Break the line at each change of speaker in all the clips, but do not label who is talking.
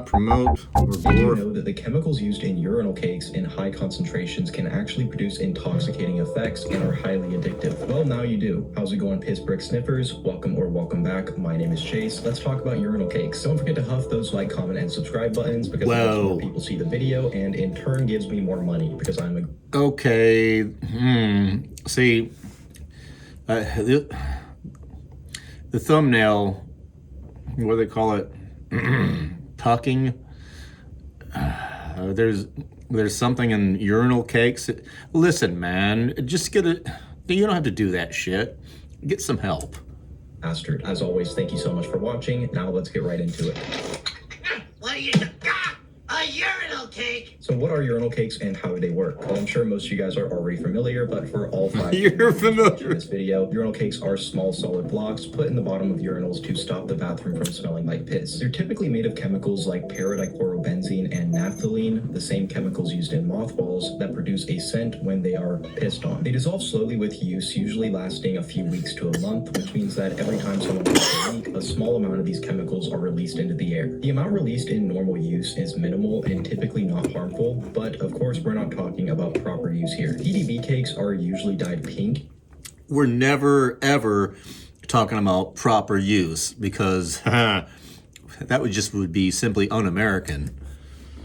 not promote or
Did you know that the chemicals used in urinal cakes in high concentrations can actually produce intoxicating effects and are highly addictive? Well, now you do. How's it going, piss brick sniffers? Welcome or welcome back. My name is Chase. Let's talk about urinal cakes. Don't forget to huff those like, comment, and subscribe buttons because it helps more people see the video and in turn gives me more money because I'm a...
Okay. See, the thumbnail, what do they call it? Tucking. There's something in urinal cakes. Listen, man, just get it. You don't have to do that shit. Get some help.
Bastard. As always, thank you so much for watching. Now let's get right into it.
What are you... A urinal cake!
So what are urinal cakes and how do they work? Well, I'm sure most of you guys are already familiar, but for all five
You're familiar
in this video, urinal cakes are small solid blocks put in the bottom of urinals to stop the bathroom from smelling like piss. They're typically made of chemicals like paradichlorobenzene and naphthalene, the same chemicals used in mothballs that produce a scent when they are pissed on. They dissolve slowly with use, usually lasting a few weeks to a month, which means that every time someone takes a leak, a small amount of these chemicals are released into the air. The amount released in normal use is minimal and typically not harmful, but of course we're not talking about proper use here. PDB cakes are usually dyed pink.
We're never ever talking about proper use because that would be simply un-American.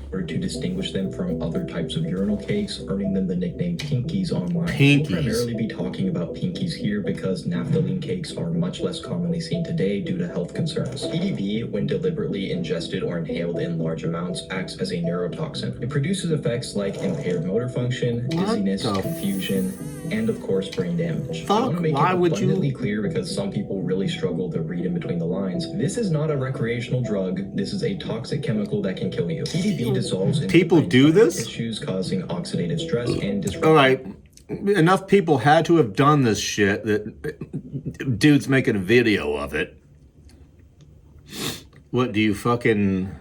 Or to distinguish them from other types of urinal cakes, earning them the nickname pinkies online.
Pinkies.
We'll primarily be talking about pinkies here because naphthalene cakes are much less commonly seen today due to health concerns. PDB, when deliberately ingested or inhaled in large amounts, acts as a neurotoxin. It produces effects like impaired motor function, dizziness, confusion, and of course brain damage. I want to make it abundantly clear because some people really struggle to read in between the lines. This is not a recreational drug. This is a toxic chemical that can kill you. PDB dissolves in
people do this?
Tissues causing oxidative stress and disruption.
All right, enough people had to have done this shit that dude's making a video of it. What do you fucking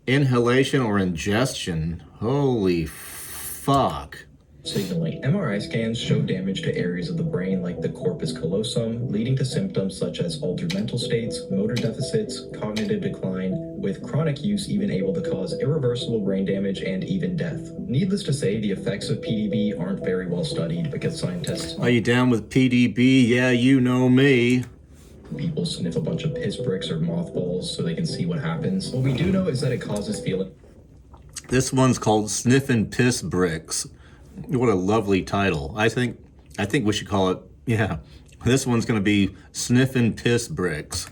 inhalation or ingestion? Holy fuck.
Signaling. MRI scans show damage to areas of the brain like the corpus callosum, leading to symptoms such as altered mental states, motor deficits, cognitive decline, with chronic use even able to cause irreversible brain damage and even death. Needless to say, the effects of PDB aren't very well studied because scientists...
Are you down with PDB? Yeah, you know me.
People sniff a bunch of piss bricks or mothballs so they can see what happens. What we do know is that it causes feeling...
This one's called Sniffin' Piss Bricks. What a lovely title. I think we should call it, yeah. This one's going to be Sniffin' Piss Bricks.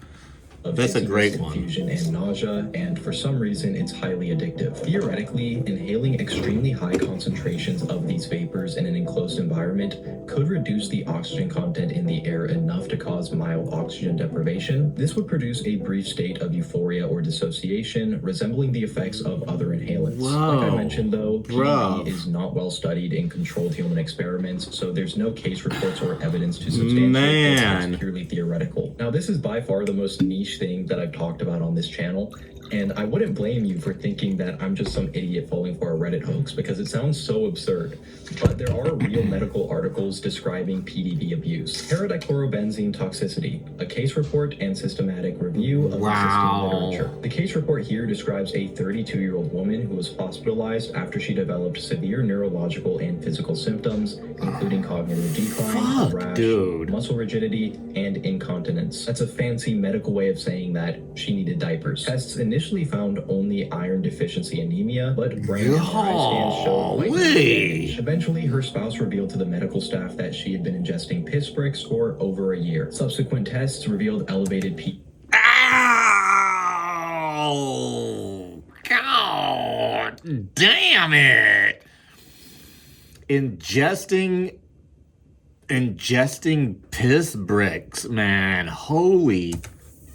That's a great one.
Confusion and nausea, and for some reason, it's highly addictive. Theoretically, inhaling extremely high concentrations of these vapors in an enclosed environment could reduce the oxygen content in the air enough to cause mild oxygen deprivation. This would produce a brief state of euphoria or dissociation, resembling the effects of other inhalants.
Wow.
Like I mentioned, though, PDB is not well studied in controlled human experiments, so there's no case reports or evidence to substantiate this. It's purely theoretical. Now, this is by far the most niche thing that I've talked about on this channel, and I wouldn't blame you for thinking that I'm just some idiot falling for a Reddit hoax because it sounds so absurd, but there are real medical articles describing PDB abuse. Paradichlorobenzene toxicity, a case report and systematic review of existing literature. The case report here describes a 32-year-old woman who was hospitalized after she developed severe neurological and physical symptoms, including cognitive decline, rash, muscle rigidity, and incontinence. That's a fancy medical way of saying that she needed diapers. Tests initially found only iron deficiency anemia, but brain MRI scans showed white damage. Eventually, her spouse revealed to the medical staff that she had been ingesting piss bricks for over a year. Subsequent tests revealed elevated
Ow! God damn it! Ingesting piss bricks, man. Holy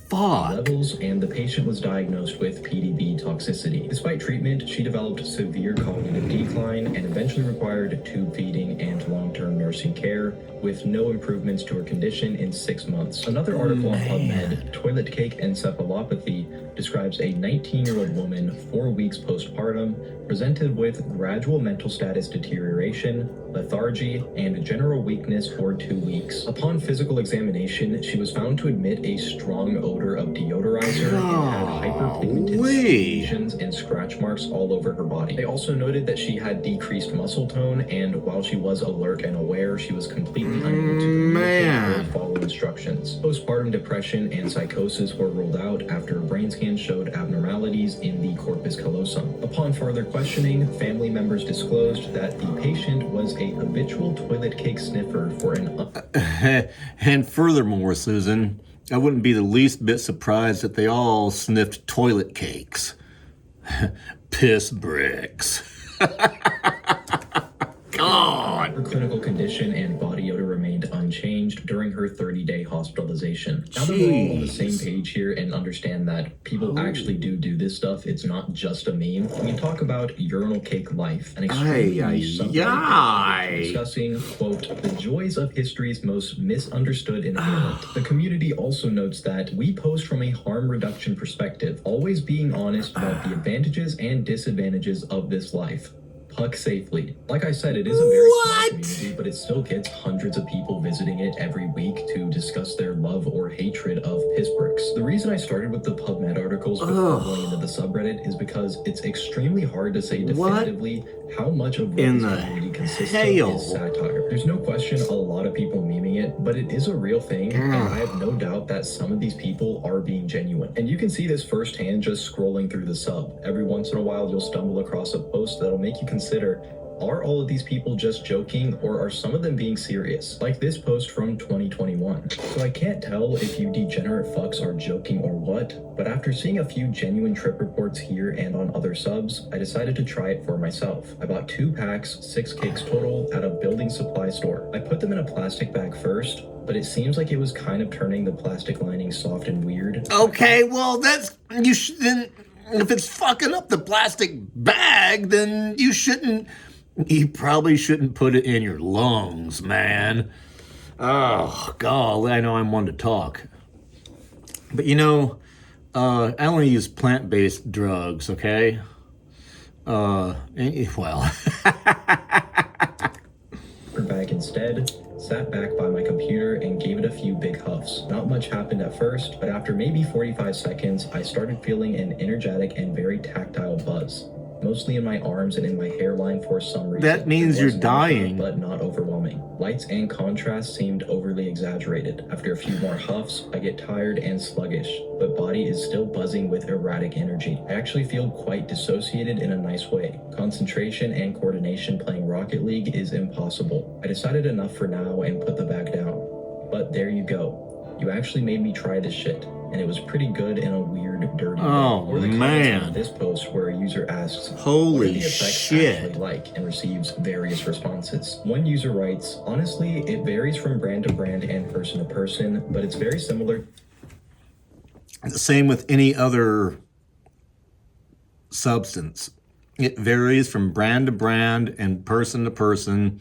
levels, and the patient was diagnosed with PDB toxicity. Despite treatment, she developed severe cognitive decline and eventually required tube feeding and long-term nursing care, with no improvements to her condition in 6 months. Another article on PubMed, toilet cake encephalopathy, describes a 19-year-old woman 4 weeks postpartum, presented with gradual mental status deterioration, lethargy, and general weakness for 2 weeks. Upon physical examination, she was found to emit a strong odor of deodorizer and had hyperpigmented skin lesions and scratch marks all over her body. They also noted that she had decreased muscle tone, and while she was alert and aware, she was completely unable to communicate or follow instructions. Postpartum depression and psychosis were ruled out after a brain scan showed abnormalities in the corpus callosum. Upon further questioning, family members disclosed that the patient was a habitual toilet cake sniffer for an
and furthermore, Susan, I wouldn't be the least bit surprised if they all sniffed toilet cakes. Piss bricks. God.
Her clinical condition and body odor remained unchanged during her 30-day hospitalization. Now that we're all on the same page here and understand that people actually do this stuff, it's not just a meme. When you talk about urinal cake life, an extremely niche subject discussing, quote, the joys of history's most misunderstood inhalant. The community also notes that we post from a harm reduction perspective, always being honest about the advantages and disadvantages of this life. Puck safely. Like I said, it is a very small community, but it still gets hundreds of people visiting it every week to discuss their love or hatred of piss bricks. The reason I started with the PubMed articles before going into the subreddit is because it's extremely hard to say definitively how much of what this community consists of is satire. There's no question a lot of people memeing it, but it is a real thing, and I have no doubt that some of these people are being genuine. And you can see this firsthand just scrolling through the sub. Every once in a while, you'll stumble across a post that'll make you consider, are all of these people just joking, or are some of them being serious? Like this post from 2021. So I can't tell if you degenerate fucks are joking or what, but after seeing a few genuine trip reports here and on other subs, I decided to try it for myself. I bought 2 packs, 6 cakes total, at a building supply store. I put them in a plastic bag first, but it seems like it was kind of turning the plastic lining soft and weird.
Okay, well, that's, then if it's fucking up the plastic bag, then you probably shouldn't put it in your lungs, man. Oh, God, I know I'm one to talk. But I only use plant-based drugs, okay? Well.
Bag instead, sat back by my computer and gave it a few big huffs. Not much happened at first, but after maybe 45 seconds, I started feeling an energetic and very tactile buzz. Mostly in my arms and in my hairline for some reason.
That means you're dying.
But not overwhelming. Lights and contrast seemed overly exaggerated. After a few more huffs, I get tired and sluggish, but body is still buzzing with erratic energy. I actually feel quite dissociated in a nice way. Concentration and coordination playing Rocket League is impossible. I decided enough for now and put the bag down. But there you go. You actually made me try this shit. And it was pretty good in a weird, dirty way. Or the comments on this post where a user asks,
holy
what are the effects
shit,
actually like, and receives various responses. One user writes, honestly, it varies from brand to brand and person to person, but it's very similar.
Same with any other substance. It varies from brand to brand and person to person,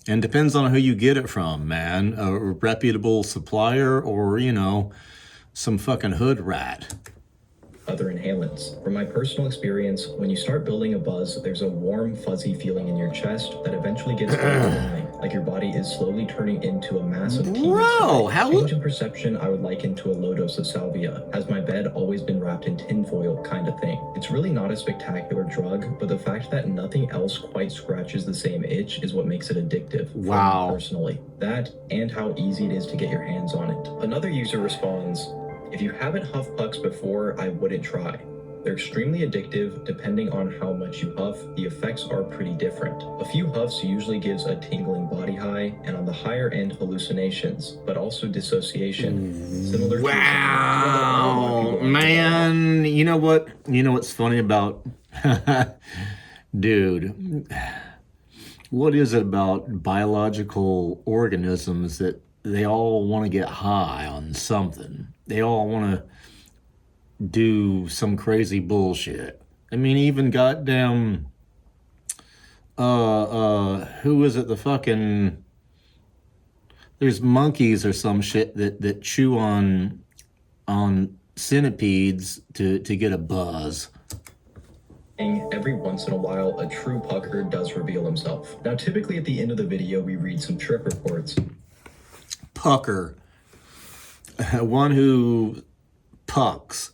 and depends on who you get it from, man. A reputable supplier or, some fucking hood rat.
Other inhalants. From my personal experience, when you start building a buzz, there's a warm, fuzzy feeling in your chest that eventually gets overwhelming, like your body is slowly turning into a mass of change in perception I would liken to a low dose of salvia. Has my bed always been wrapped in tinfoil kind of thing? It's really not a spectacular drug, but the fact that nothing else quite scratches the same itch is what makes it addictive.
Wow.
Personally. That, and how easy it is to get your hands on it. Another user responds, if you haven't huffed pucks before, I wouldn't try. They're extremely addictive. Depending on how much you huff, the effects are pretty different. A few huffs usually gives a tingling body high, and on the higher end, hallucinations, but also dissociation. Similar to
man, you know what's funny about dude, what is it about biological organisms that they all want to get high on something? They all want to do some crazy bullshit. I mean, even goddamn, who is it? The fucking, there's monkeys or some shit that chew on centipedes to get a buzz.
Every once in a while, a true pucker does reveal himself. Now, typically at the end of the video, we read some trip reports.
Pucker. One who pucks.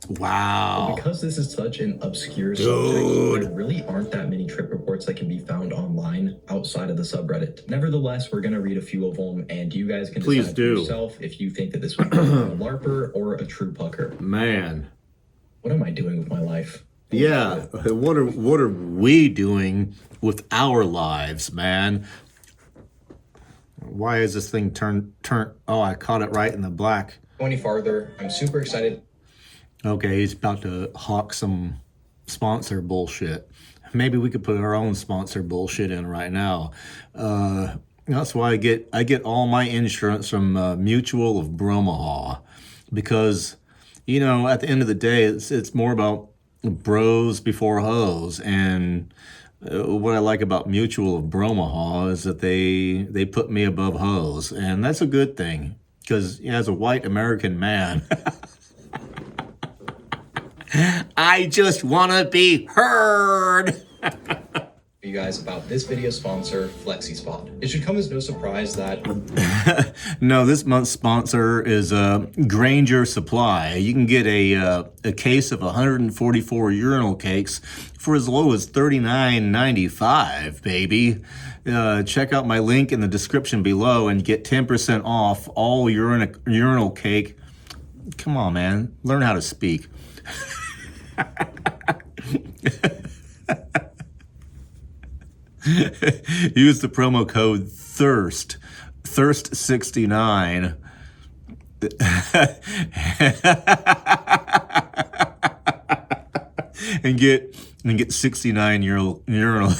Wow.
But because this is such an obscure subject, there really aren't that many trip reports that can be found online outside of the subreddit. Nevertheless, we're going to read a few of them, and you guys can decide for yourself if you think that this would be a LARPer or a true pucker.
Man.
What am I doing with my life?
Yeah, what are we doing with our lives, man? Why is this thing turn? Oh, I caught it right in the black.
Go any farther. I'm super excited.
Okay, he's about to hawk some sponsor bullshit. Maybe we could put our own sponsor bullshit in right now. That's why I get all my insurance from Mutual of Bromaha, because you know at the end of the day it's more about bros before hoes, and what I like about Mutual of Bromaha is that they put me above hoes, and that's a good thing because as a white American man. I just want to be heard.
You guys about this video sponsor, FlexiSpot. It should come as no surprise that
no, this month's sponsor is Granger Supply. You can get a case of 144 urinal cakes for as low as $39.95, baby. Check out my link in the description below and get 10% off all urinal cake. Come on, man, learn how to speak. Use the promo code THIRST69 and get 69 urinal.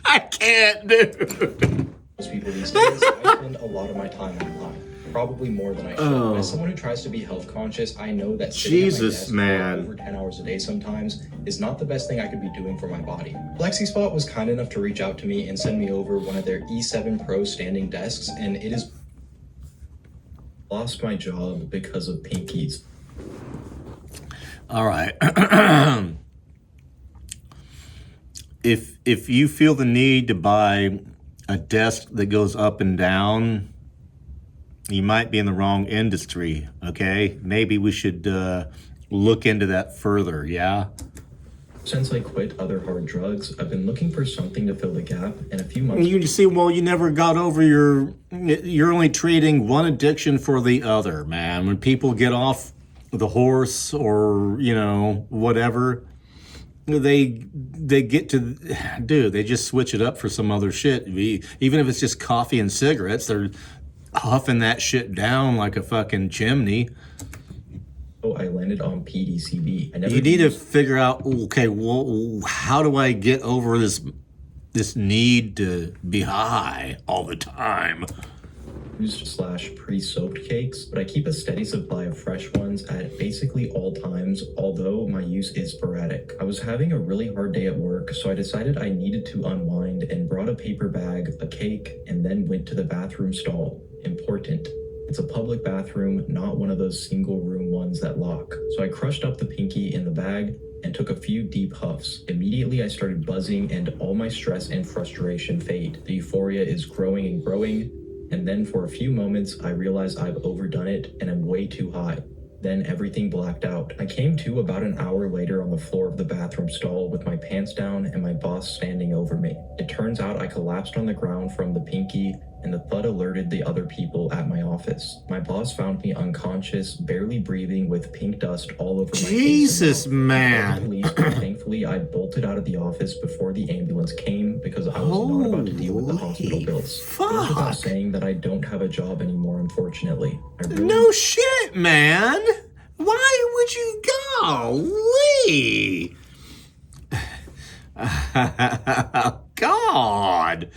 I can't, dude.
Most people these days, I spend a lot of my time online. Probably more than I should. As someone who tries to be health conscious, I know that sitting at my desk for over 10 hours a day sometimes is not the best thing I could be doing for my body. FlexiSpot was kind enough to reach out to me and send me over one of their E7 Pro standing desks, and it is lost my job because of pinkies.
All right. If you feel the need to buy a desk that goes up and down, you might be in the wrong industry, okay? Maybe we should look into that further, yeah?
Since I quit other hard drugs, I've been looking for something to fill the gap, and a few months...
You see, well, you never got over you're only treating one addiction for the other, man. When people get off the horse or, you know, whatever, they get to, dude, they just switch it up for some other shit. Even if it's just coffee and cigarettes, they're huffing that shit down like a fucking chimney.
Oh, I landed on PDCB.
You need to figure out, okay, well, how do I get over this need to be high all the time?
Used / pre-soaked cakes, but I keep a steady supply of fresh ones at basically all times, although my use is sporadic. I was having a really hard day at work, so I decided I needed to unwind and brought a paper bag, a cake, and then went to the bathroom stall. Important. It's a public bathroom, not one of those single room ones that lock. So I crushed up the pinky in the bag and took a few deep huffs. Immediately I started buzzing and all my stress and frustration fade. The euphoria is growing and growing. And then for a few moments, I realize I've overdone it and I'm way too high. Then everything blacked out. I came to about an hour later on the floor of the bathroom stall with my pants down and my boss standing over me. It turns out I collapsed on the ground from the pinky, and the thud alerted the other people at my office. My boss found me unconscious, barely breathing, with pink dust all over my face.
Jesus, man.
Police, but thankfully, I bolted out of the office before the ambulance came because I was not about to deal with the hospital bills.
Fuck.
Goes without saying that I don't have a job anymore, unfortunately.
No shit, man. Why would you golly? God.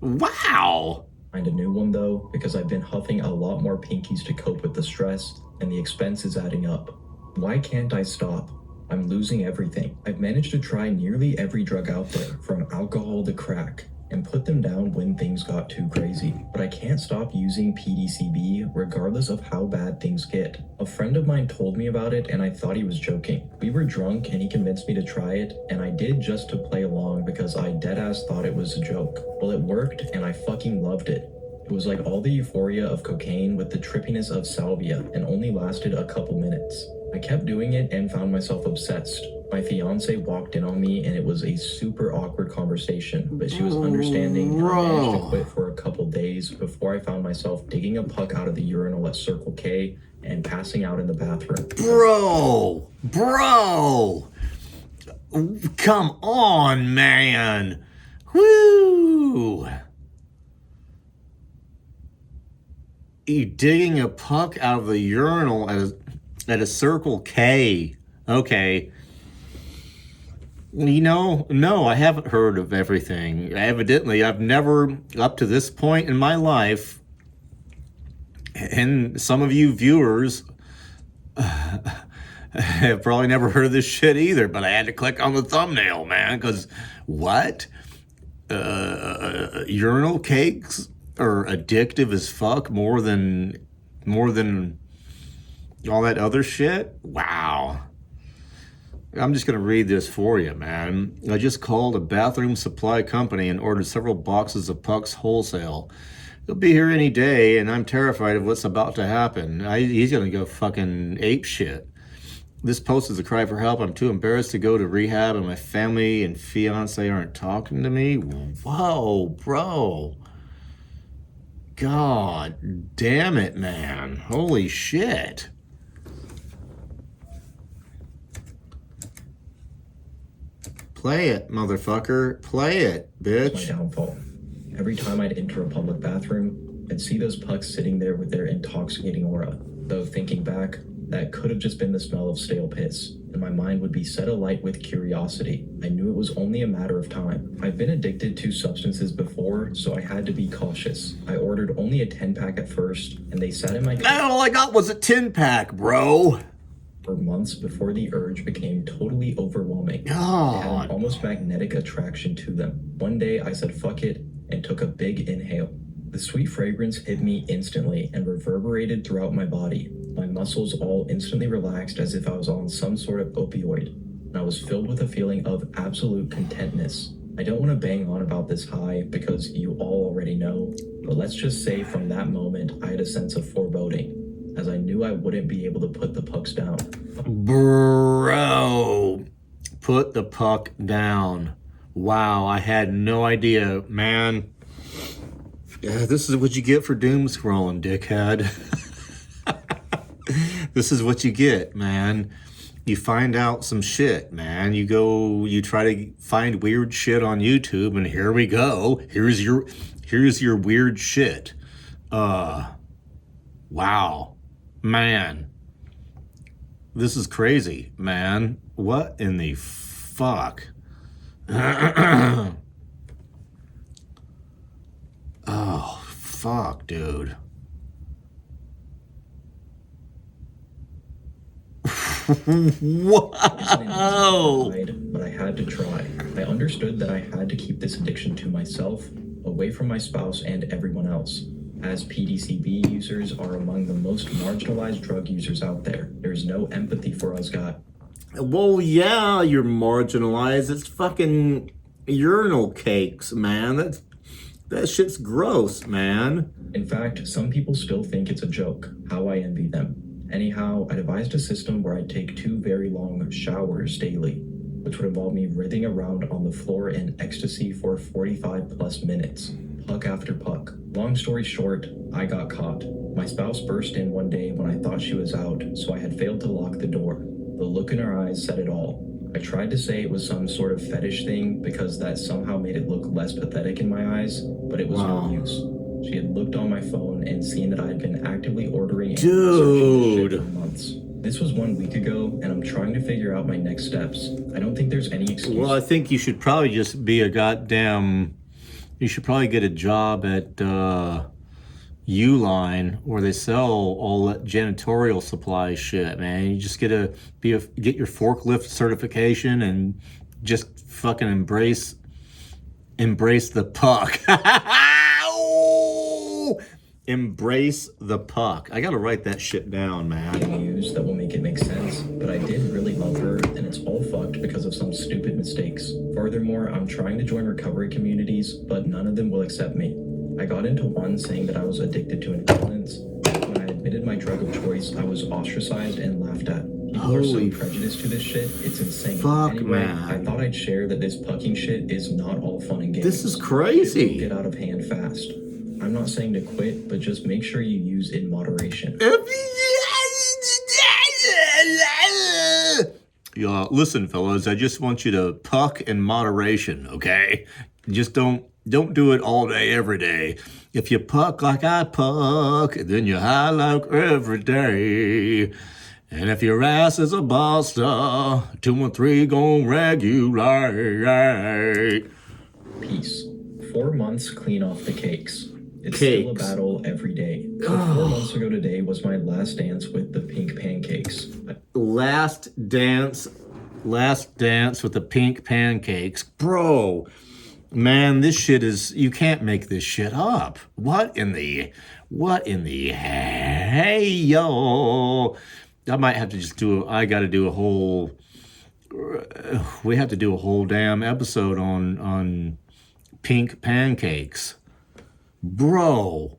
Wow.
Find a new one though, because I've been huffing a lot more pinkies to cope with the stress, and the expense is adding up. Why can't I stop? I'm losing everything. I've managed to try nearly every drug out there, from alcohol to crack. and put them down when things got too crazy. But I can't stop using PDCB regardless of how bad things get. A friend of mine told me about it and I thought he was joking. We were drunk and he convinced me to try it, and I did just to play along because I deadass thought it was a joke. Well, it worked and I fucking loved it. It was like all the euphoria of cocaine with the trippiness of salvia and only lasted a couple minutes. I kept doing it and found myself obsessed. My fiance walked in on me and it was a super awkward conversation, but she was understanding and I managed to quit for a couple days before I found myself digging a puck out of the urinal at Circle K and passing out in the bathroom.
Bro! Come on, man! Woo! You digging a puck out of the urinal at a Circle K. Okay. You know, no, I haven't heard of everything. Evidently, I've never, up to this point in my life, and some of you viewers have probably never heard of this shit either, but I had to click on the thumbnail, man, because what? Urinal cakes are addictive as fuck more than all that other shit? Wow. I'm just going to read this for you, man. I just called a bathroom supply company and ordered several boxes of pucks wholesale. They'll be here any day, and I'm terrified of what's about to happen. He's going to go fucking ape shit. This post is a cry for help. I'm too embarrassed to go to rehab, and my family and fiance aren't talking to me. Whoa, bro. God damn it, man. Holy shit. Play it, motherfucker. Play it, bitch.
My downfall. Every time I'd enter a public bathroom, I'd see those pucks sitting there with their intoxicating aura. Though thinking back, that could have just been the smell of stale piss, and my mind would be set alight with curiosity. I knew it was only a matter of time. I've been addicted to substances before, so I had to be cautious. I ordered only a 10-pack at first, and they sat in my car.
All I got was a 10-pack, bro.
For months before the urge became totally overwhelming.
God.
I had an almost magnetic attraction to them. One day I said fuck it and took a big inhale. The sweet fragrance hit me instantly and reverberated throughout my body. My muscles all instantly relaxed as if I was on some sort of opioid, and I was filled with a feeling of absolute contentness. I don't want to bang on about this high because you all already know, but let's just say from that moment I had a sense of foreboding, as I knew I wouldn't be able to put the pucks down.
Bro, put the puck down. Wow, I had no idea, man. Yeah, this is what you get for doom scrolling, dickhead. This is what you get, man. You find out some shit, man. You try to find weird shit on YouTube, and here we go. Here's your weird shit. Wow. Man, this is crazy, man. What in the fuck? Oh, fuck, dude. Whoa!
But I had to try. I understood that I had to keep this addiction to myself, away from my spouse and everyone else. As PDCB users are among the most marginalized drug users out there, there's no empathy for us guys.
Well, yeah, you're marginalized. It's fucking urinal cakes, man. That shit's gross, man.
In fact, some people still think it's a joke. How I envy them. Anyhow, I devised a system where I'd take 2 very long showers daily, which would involve me writhing around on the floor in ecstasy for 45 plus minutes. Puck after puck. Long story short, I got caught. My spouse burst in one day when I thought she was out, so I had failed to lock the door. The look in her eyes said it all. I tried to say it was some sort of fetish thing because that somehow made it look less pathetic in my eyes, but it was no use. She had looked on my phone and seen that I had been actively ordering and searching shit for months. This was 1 week ago, and I'm trying to figure out my next steps. I don't think there's any excuse.
Well, I think you should probably just be a goddamn... You should probably get a job at Uline, where they sell all that janitorial supply shit, man. You just get your forklift certification and just fucking embrace Embrace the puck. Oh! Embrace the puck. I gotta write that shit down, man.
Use that will make it make sense, but I did really love her, and it's all fucked because of some stupid mistakes. Furthermore, I'm trying to join recovery communities, but none of them will accept me. I got into one saying that I was addicted to incontinence. When I admitted my drug of choice, I was ostracized and laughed at. People are so prejudiced to this shit, it's insane.
Fuck,
anyway,
man.
I thought I'd share that this pucking shit is not all fun and games.
This is crazy.
It will get out of hand fast. I'm not saying to quit, but just make sure you use in moderation.
Yeah, listen, fellas, I just want you to puck in moderation, okay? Just don't do it all day, every day. If you puck like I puck, then you high like every day. And if your ass is a buster, 2 and 3 gon' regulate.
Peace. 4 months clean off the cakes. It's still a battle every day. So 4 months ago today was my last dance with the pink pancakes.
Last dance with the pink pancakes. Bro, man, this shit is, you can't make this shit up. What in the, hey, yo. I might have to just we have to do a whole damn episode on pink pancakes. Bro.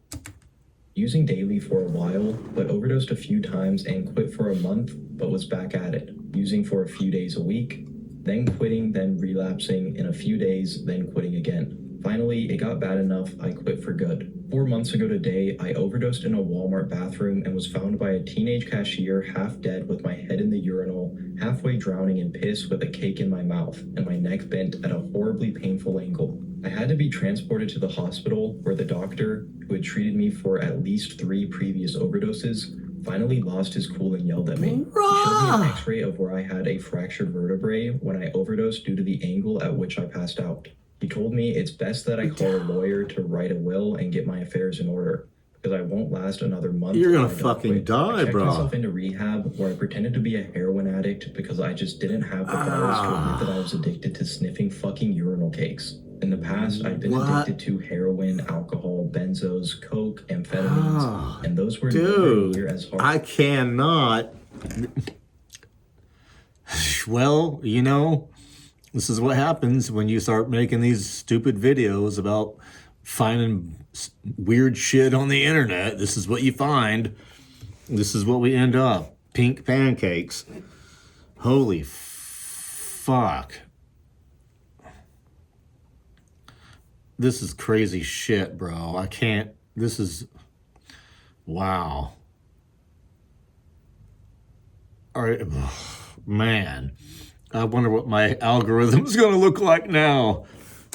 Using daily for a while, but overdosed a few times and quit for a month, but was back at it. Using for a few days a week, then quitting, then relapsing in a few days, then quitting again. Finally, it got bad enough, I quit for good. 4 months ago today, I overdosed in a Walmart bathroom and was found by a teenage cashier half dead with my head in the urinal, halfway drowning in piss with a cake in my mouth, and my neck bent at a horribly painful angle. I had to be transported to the hospital where the doctor, who had treated me for at least 3 previous overdoses, finally lost his cool and yelled at me. He showed me an x-ray of where I had a fractured vertebrae when I overdosed due to the angle at which I passed out. He told me it's best that I call a lawyer to write a will and get my affairs in order, because I won't last another month.
You're gonna fucking die,
I checked
bro.
myself into rehab where I pretended to be a heroin addict because I just didn't have the balls to admit that I was addicted to sniffing fucking urinal cakes. In the past, I've been addicted to heroin, alcohol, benzos, coke, amphetamines, and those were nowhere near as hard.
I cannot. Well, you know, this is what happens when you start making these stupid videos about finding weird shit on the internet. This is what you find. This is what we end up. Pink pancakes. Holy fuck. This is crazy shit, bro. I can't. This is. Wow. All right. Man. I wonder what my algorithm's going to look like now.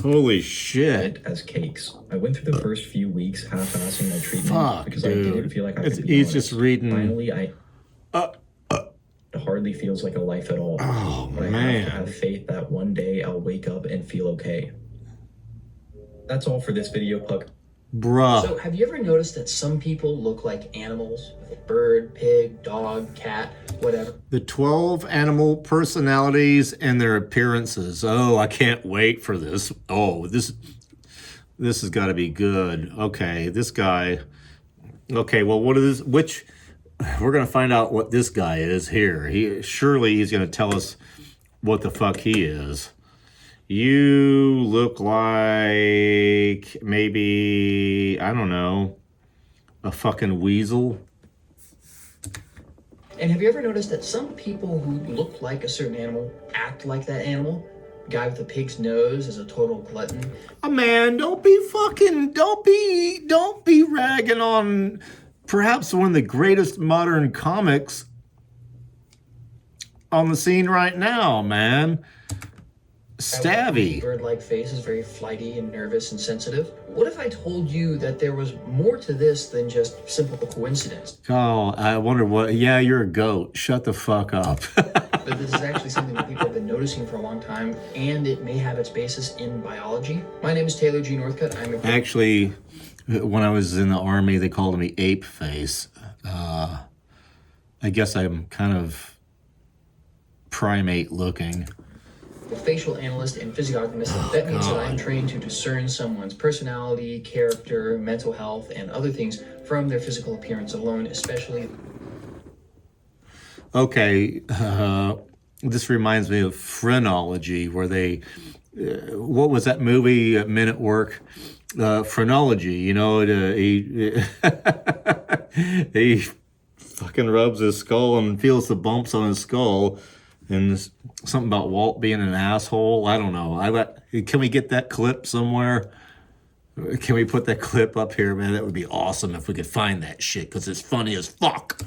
Holy shit.
As cakes. I went through the first few weeks half-assing my treatment because I didn't feel like I could be
He's
honest.
just reading.
Finally, it hardly feels like a life at all.
Oh,
but
man.
I have to have faith that one day I'll wake up and feel okay. That's all for this video, Puck.
Bruh.
So, have you ever noticed that some people look like animals? A bird, pig, dog, cat, whatever.
The 12 animal personalities and their appearances. Oh, I can't wait for this. Oh, this has got to be good. Okay, this guy. Okay, well, what is which? We're gonna find out what this guy is here. He's gonna tell us what the fuck he is. You look like maybe, I don't know, a fucking weasel.
And have you ever noticed that some people who look like a certain animal act like that animal? Guy with a pig's nose is a total glutton.
Oh, man, don't be ragging on perhaps one of the greatest modern comics on the scene right now, man. Stabby.
Bird-like face is very flighty and nervous and sensitive. What if I told you that there was more to this than just simple coincidence?
Oh, I wonder what. Yeah, you're a goat. Shut the fuck up.
But this is actually something that people have been noticing for a long time, and it may have its basis in biology. My name is Taylor G. Northcutt.
Actually, when I was in the Army, they called me Ape Face. I guess I'm kind of primate looking.
facial analyst and physiognomist. That means that I'm trained to discern someone's personality, character, mental health, and other things from their physical appearance alone, especially.
Okay, this reminds me of phrenology, where they, what was that movie, Men at Work? Phrenology, you know, he fucking rubs his skull and feels the bumps on his skull, and something about Walt being an asshole. I don't know. Can we get that clip somewhere? Can we put that clip up here, man? That would be awesome if we could find that shit, because it's funny as fuck.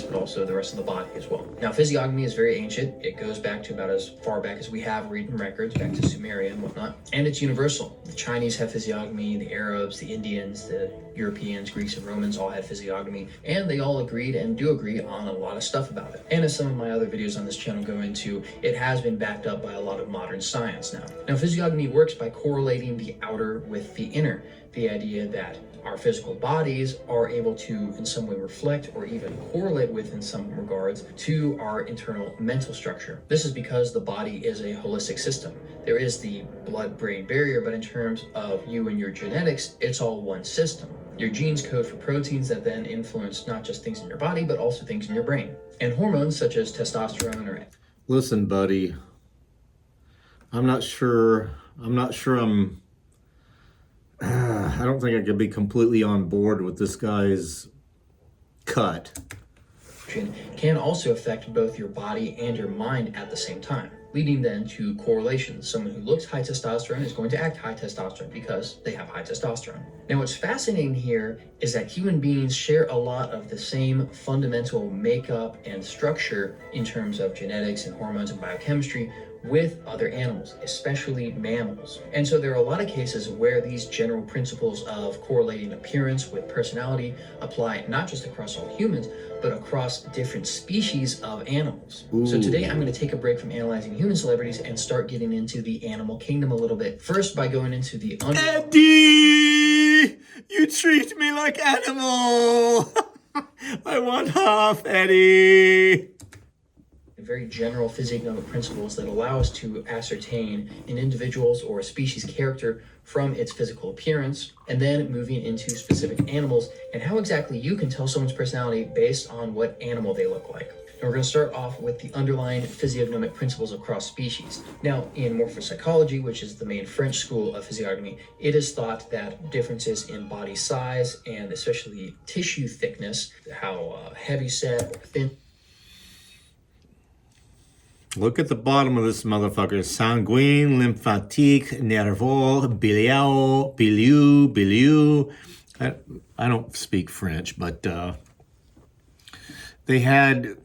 But also the rest of the body as well. Now, physiognomy is very ancient. It goes back to about as far back as we have written records, back to Sumeria and whatnot. And it's universal. The Chinese have physiognomy, the Arabs, the Indians, the Europeans, Greeks, and Romans all had physiognomy, and they all agreed and do agree on a lot of stuff about it. And as some of my other videos on this channel go into, it has been backed up by a lot of modern science now. Now, physiognomy works by correlating the outer with the inner. The idea that our physical bodies are able to in some way reflect or even correlate with in some regards to our internal mental structure. This is because the body is a holistic system. There is the blood-brain barrier, but in terms of you and your genetics, it's all one system. Your genes code for proteins that then influence not just things in your body, but also things in your brain. And hormones such as testosterone or...
Listen, buddy, I'm not sure I don't think I could be completely on board with this guy's cut.
Can also affect both your body and your mind at the same time, leading then to correlations. Someone who looks high testosterone is going to act high testosterone because they have high testosterone. Now, what's fascinating here is that human beings share a lot of the same fundamental makeup and structure in terms of genetics and hormones and biochemistry with other animals, especially mammals. And so there are a lot of cases where these general principles of correlating appearance with personality apply not just across all humans, but across different species of animals. Ooh. So today I'm going to take a break from analyzing human celebrities and start getting into the animal kingdom a little bit. First, by going into the
Eddie! You treat me like animal! I want half, Eddie!
Very general physiognomic principles that allow us to ascertain an individual's or a species' character from its physical appearance, and then moving into specific animals and how exactly you can tell someone's personality based on what animal they look like. And we're going to start off with the underlying physiognomic principles across species. Now, in morphopsychology, which is the main French school of physiognomy, it is thought that differences in body size and especially tissue thickness, how heavy set or thin.
Look at the bottom of this motherfucker. Sanguine, lymphatique, nerveux, bilieux. I don't speak French, but they had...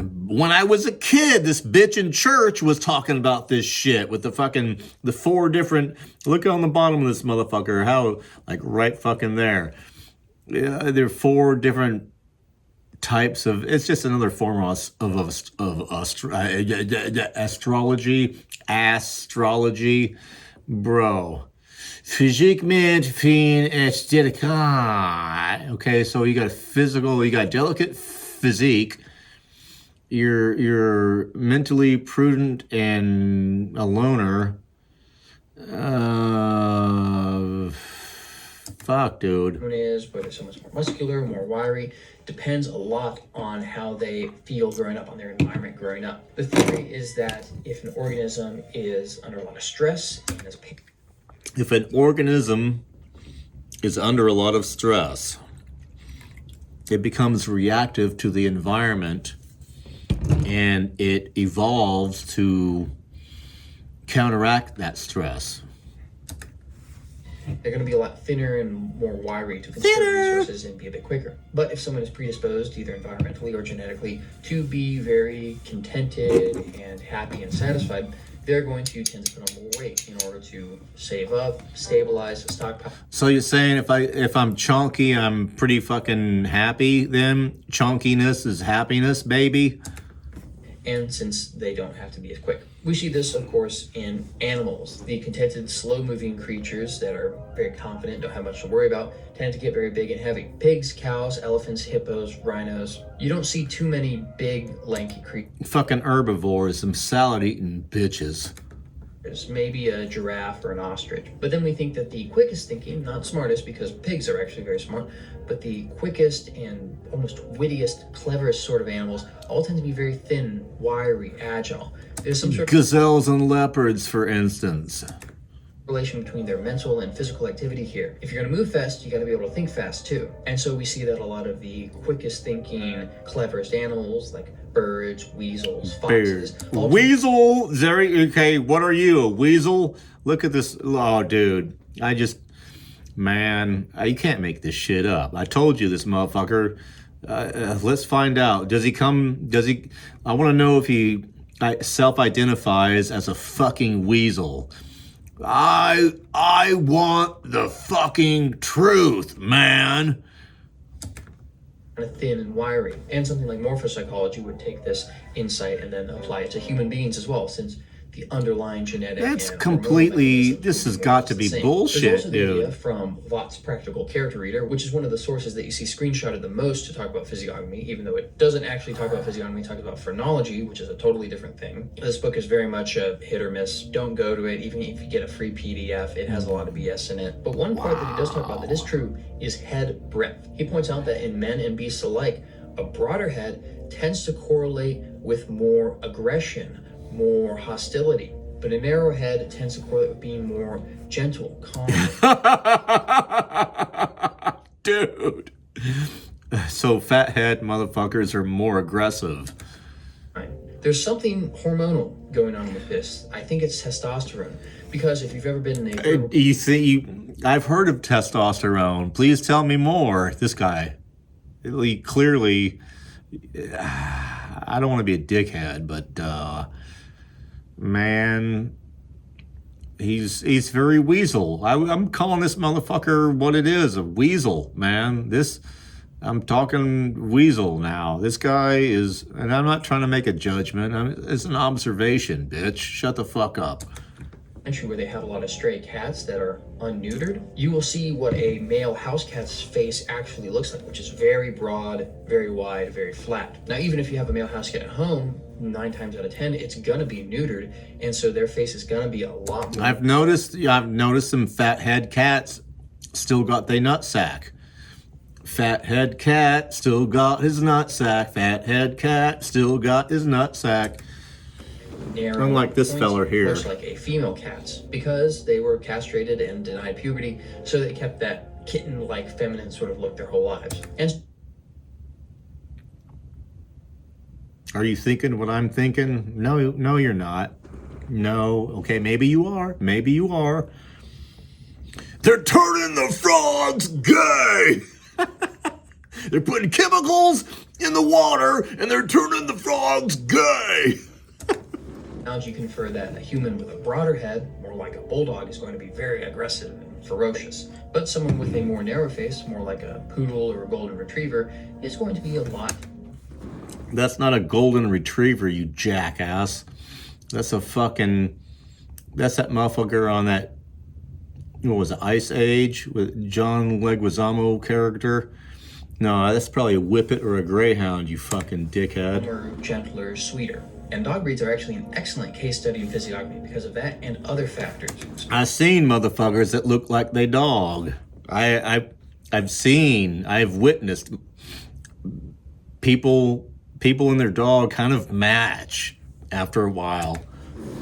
When I was a kid, this bitch in church was talking about this shit with the 4 different... Look on the bottom of this motherfucker. How, like, right fucking there. There are 4 different... types of, it's just another form of astrology, bro. Physiquement fin esthétique. Okay, so you got physical, you got delicate physique. You're mentally prudent and a loner. Fuck, dude.
Is whether someone's more muscular, more wiry, depends a lot on how they feel growing up, on their environment growing up. The theory is that if an organism is under a lot of stress and is
if an organism is under a lot of stress, it becomes reactive to the environment and it evolves to counteract that stress.
They're going to be a lot thinner and more wiry to conserve resources and be a bit quicker. But if someone is predisposed, either environmentally or genetically, to be very contented and happy and satisfied, they're going to tend to put on more weight in order to save up, stabilize, stockpile.
So you're saying if I'm chunky, I'm pretty fucking happy then? Chunkiness is happiness, baby?
And since they don't have to be as quick. We see this, of course, in animals. The contented, slow-moving creatures that are very confident, don't have much to worry about, tend to get very big and heavy. Pigs, cows, elephants, hippos, rhinos. You don't see too many big, lanky creatures.
Fucking herbivores, some salad-eating bitches.
Maybe a giraffe or an ostrich. But then we think that the quickest thinking, not smartest, because pigs are actually very smart, but the quickest and almost wittiest, cleverest sort of animals all tend to be very thin, wiry, agile. There's some sort of
Gazelles and leopards, for instance.
relation between their mental and physical activity here. If you're going to move fast, you got to be able to think fast too. And so we see that a lot of the quickest thinking, cleverest animals like birds, weasels, foxes.
Weasel, Zeri, okay, what are you, a weasel? Look at this, oh dude, man, you can't make this shit up. I told you this motherfucker. Let's find out. I want to know if he self-identifies as a fucking weasel. I want the fucking truth, man.
Kind of thin and wiry. And something like morphopsychology would take this insight and then apply it to human beings as well, since the underlying genetic.
That's completely, this has got to be bullshit,
There's also the
dude.
idea from Vought's Practical Character Reader, which is one of the sources that you see screenshotted the most to talk about physiognomy, even though it doesn't actually talk about physiognomy, it talks about phrenology, which is a totally different thing. This book is very much a hit or miss. Don't go to it, even if you get a free PDF, it has a lot of BS in it. But one part that he does talk about that is true is head breadth. He points out that in men and beasts alike, a broader head tends to correlate with more aggression, more hostility, but a narrow head tends to correlate with being more gentle, calm.
Dude. So fathead motherfuckers are more aggressive.
Right. There's something hormonal going on with this. I think it's testosterone, because if you've ever been in a
I've heard of testosterone. Please tell me more. This guy, he clearly, I don't want to be a dickhead, but man, he's very weasel. I'm calling this motherfucker what it is, a weasel, man. I'm talking weasel now. This guy is, and I'm not trying to make a judgment. It's an observation, bitch. Shut the fuck up.
Where they have a lot of stray cats that are unneutered, you will see what a male house cat's face actually looks like, which is very broad, very wide, very flat. Now, even if you have a male house cat at home, 9 times out of 10, it's gonna be neutered, and so their face is gonna be a lot more.
I've noticed some fathead cats still got their nutsack. Fathead cat still got his nutsack. Fathead cat still got his nutsack.
Narrow,
unlike this feller here,
much like a female cat's, because they were castrated and denied puberty, so they kept that kitten-like feminine sort of look their whole lives. And
are you thinking what I'm thinking? No, you're not. No, okay, maybe you are. Maybe you are. They're turning the frogs gay. They're putting chemicals in the water and they're turning the frogs gay.
you can infer that a human with a broader head, more like a bulldog, is going to be very aggressive and ferocious. But someone with a more narrow face, more like a poodle or a golden retriever, is going to be a lot.
That's not a golden retriever, you jackass. That's that motherfucker on that, what was it, Ice Age with John Leguizamo character? No, that's probably a Whippet or a Greyhound, you fucking dickhead.
More gentler, sweeter. And dog breeds are actually an excellent case study in physiognomy because of that and other factors.
I've seen motherfuckers that look like they dog. I've witnessed people and their dog kind of match after a while.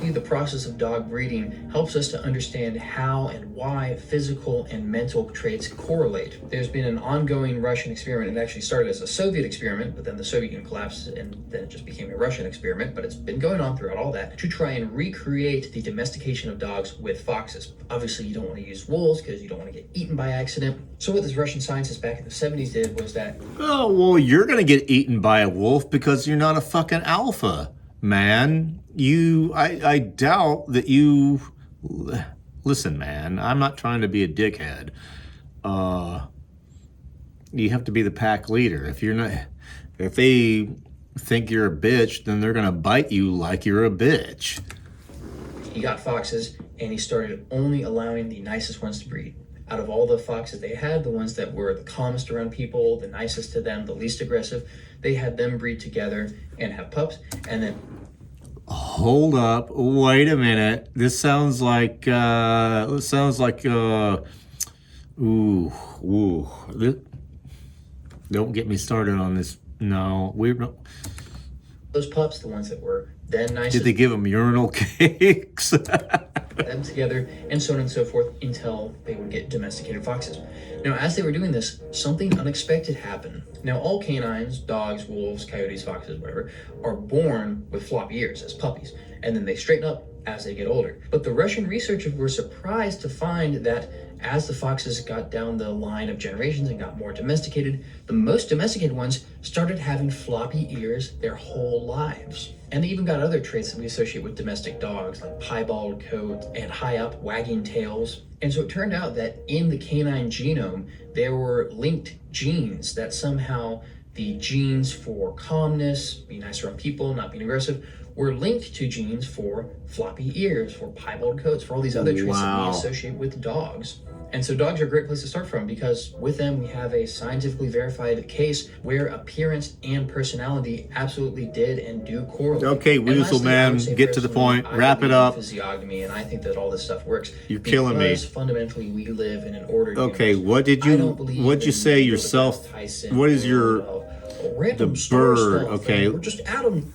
The process of dog breeding helps us to understand how and why physical and mental traits correlate. There's been an ongoing Russian experiment. It actually started as a Soviet experiment, but then the Soviet Union collapsed and then it just became a Russian experiment, but it's been going on throughout all that to try and recreate the domestication of dogs with foxes. Obviously, you don't want to use wolves because you don't want to get eaten by accident. So what this Russian scientist back in the 70s did was that...
Oh, well, you're going to get eaten by a wolf because you're not a fucking alpha. Man, I doubt that you... Listen, man, I'm not trying to be a dickhead. You have to be the pack leader. If they think you're a bitch, then they're gonna bite you like you're a bitch.
He got foxes and he started only allowing the nicest ones to breed. Out of all the foxes they had, the ones that were the calmest around people, the nicest to them, the least aggressive, they had them breed together and have pups. And then
hold up, wait a minute. This sounds like don't get me started on this. No,
those pups, the ones that were then nicest,
did they give them urinal cakes?
them together, and so on and so forth, until they would get domesticated foxes. Now, as they were doing this, something unexpected happened. Now, all canines, dogs, wolves, coyotes, foxes, whatever, are born with floppy ears as puppies, and then they straighten up as they get older. But the Russian researchers were surprised to find that as the foxes got down the line of generations and got more domesticated, the most domesticated ones started having floppy ears their whole lives. And they even got other traits that we associate with domestic dogs, like piebald coat and high up wagging tails. And so it turned out that in the canine genome, there were linked genes that somehow the genes for calmness, being nice around people, not being aggressive, were linked to genes for floppy ears, for piebald coats, for all these other traits that we associate with dogs. And so dogs are a great place to start from, because with them we have a scientifically verified case where appearance and personality absolutely did and do correlate.
Okay, Weasel Man, get to the point. Wrap it up.
Physiognomy, and I think that all this stuff works.
You're killing me.
Because fundamentally we live in an ordered
Okay,
universe.
what'd you say yourself? What is your the bird? Okay,
We're just Adam.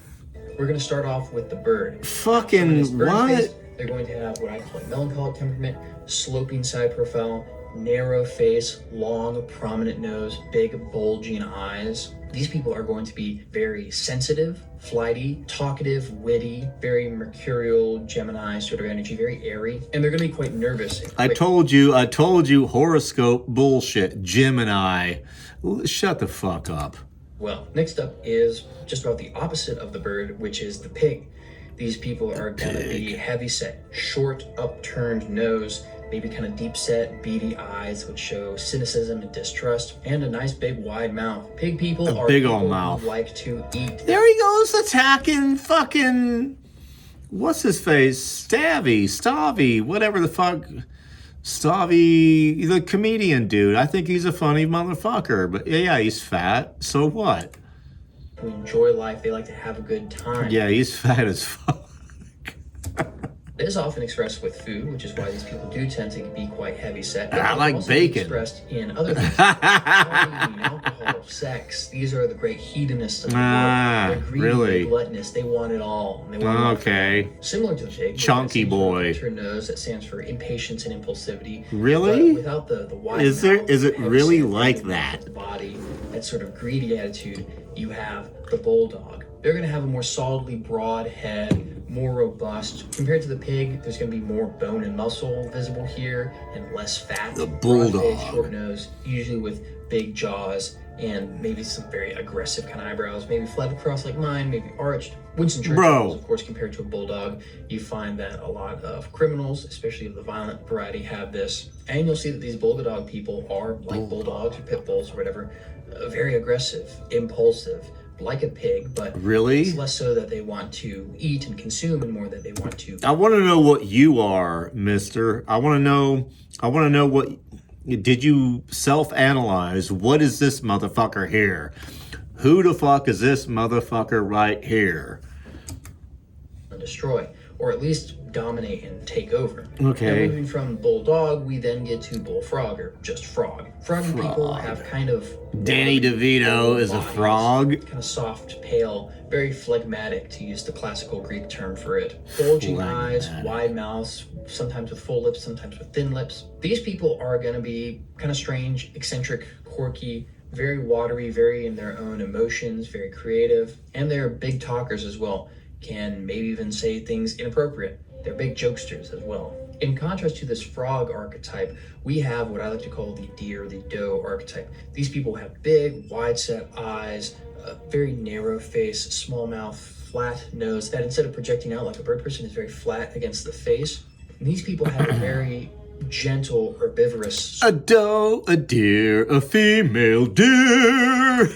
We're going to start off with the bird.
Fucking what?
They're going to have what I call a melancholic temperament, sloping side profile, narrow face, long, prominent nose, big, bulging eyes. These people are going to be very sensitive, flighty, talkative, witty, very mercurial, Gemini sort of energy, very airy, and they're going to be quite nervous.
I told you, horoscope bullshit. Gemini. Shut the fuck up.
Well, next up is just about the opposite of the bird, which is the pig. These people are going to be heavy set, short, upturned nose, maybe kind of deep set, beady eyes, which show cynicism and distrust, and a nice big wide mouth. Pig people are
big
people
old mouth.
who like to eat.
There he goes attacking fucking, what's his face? Stavy, whatever the fuck. Stavy, the comedian dude. I think he's a funny motherfucker, but yeah, he's fat. So what?
Who enjoy life, they like to have a good time.
Yeah, he's fat as fuck.
It is often expressed with food, which is why these people do tend to be quite heavy set.
I like
also
bacon.
Expressed in other things, partying, alcohol, sex. These are the great hedonists of the world. They're greedy,
really?
They're gluttonous. They want it all. They want
okay.
Similar to the pig.
Chunky boy.
Her nose that stands for impatience and impulsivity.
Really?
But without the wide
Is
mouth,
it really
heavy
like
set
that?
Body, that sort of greedy attitude. You have the bulldog. They're going to have a more solidly broad head, more robust. Compared to the pig, there's going to be more bone and muscle visible here and less fat.
The bulldog.
Broad face, short nose, usually with big jaws and maybe some very aggressive kind of eyebrows, maybe flat across like mine, maybe arched. Winston Churchill, of course, compared to a bulldog, you find that a lot of criminals, especially of the violent variety, have this. And you'll see that these bulldog people are like bulldogs or pit bulls or whatever, very aggressive, impulsive, like a pig, but
really?
It's less so that they want to eat and consume and more that they want to.
I want to know what you are, mister. I want to know what, did you self-analyze? What is this motherfucker here? Who the fuck is this motherfucker right here?
Destroy, or at least dominate and take over.
Okay.
Now, moving from bulldog, we then get to bullfrog, or just frog. Froggy people have kind of...
Danny DeVito is a frog.
Kind of soft, pale, very phlegmatic, to use the classical Greek term for it. Bulging eyes, wide mouths, sometimes with full lips, sometimes with thin lips. These people are going to be kind of strange, eccentric, quirky, very watery, very in their own emotions, very creative, and they're big talkers as well. Can maybe even say things inappropriate. They're big jokesters as well. In contrast to this frog archetype, we have what I like to call the deer, the doe archetype. These people have big, wide-set eyes, a very narrow face, small mouth, flat nose, that instead of projecting out like a bird person is very flat against the face. And these people have a very gentle, herbivorous...
A doe, a deer, a female deer.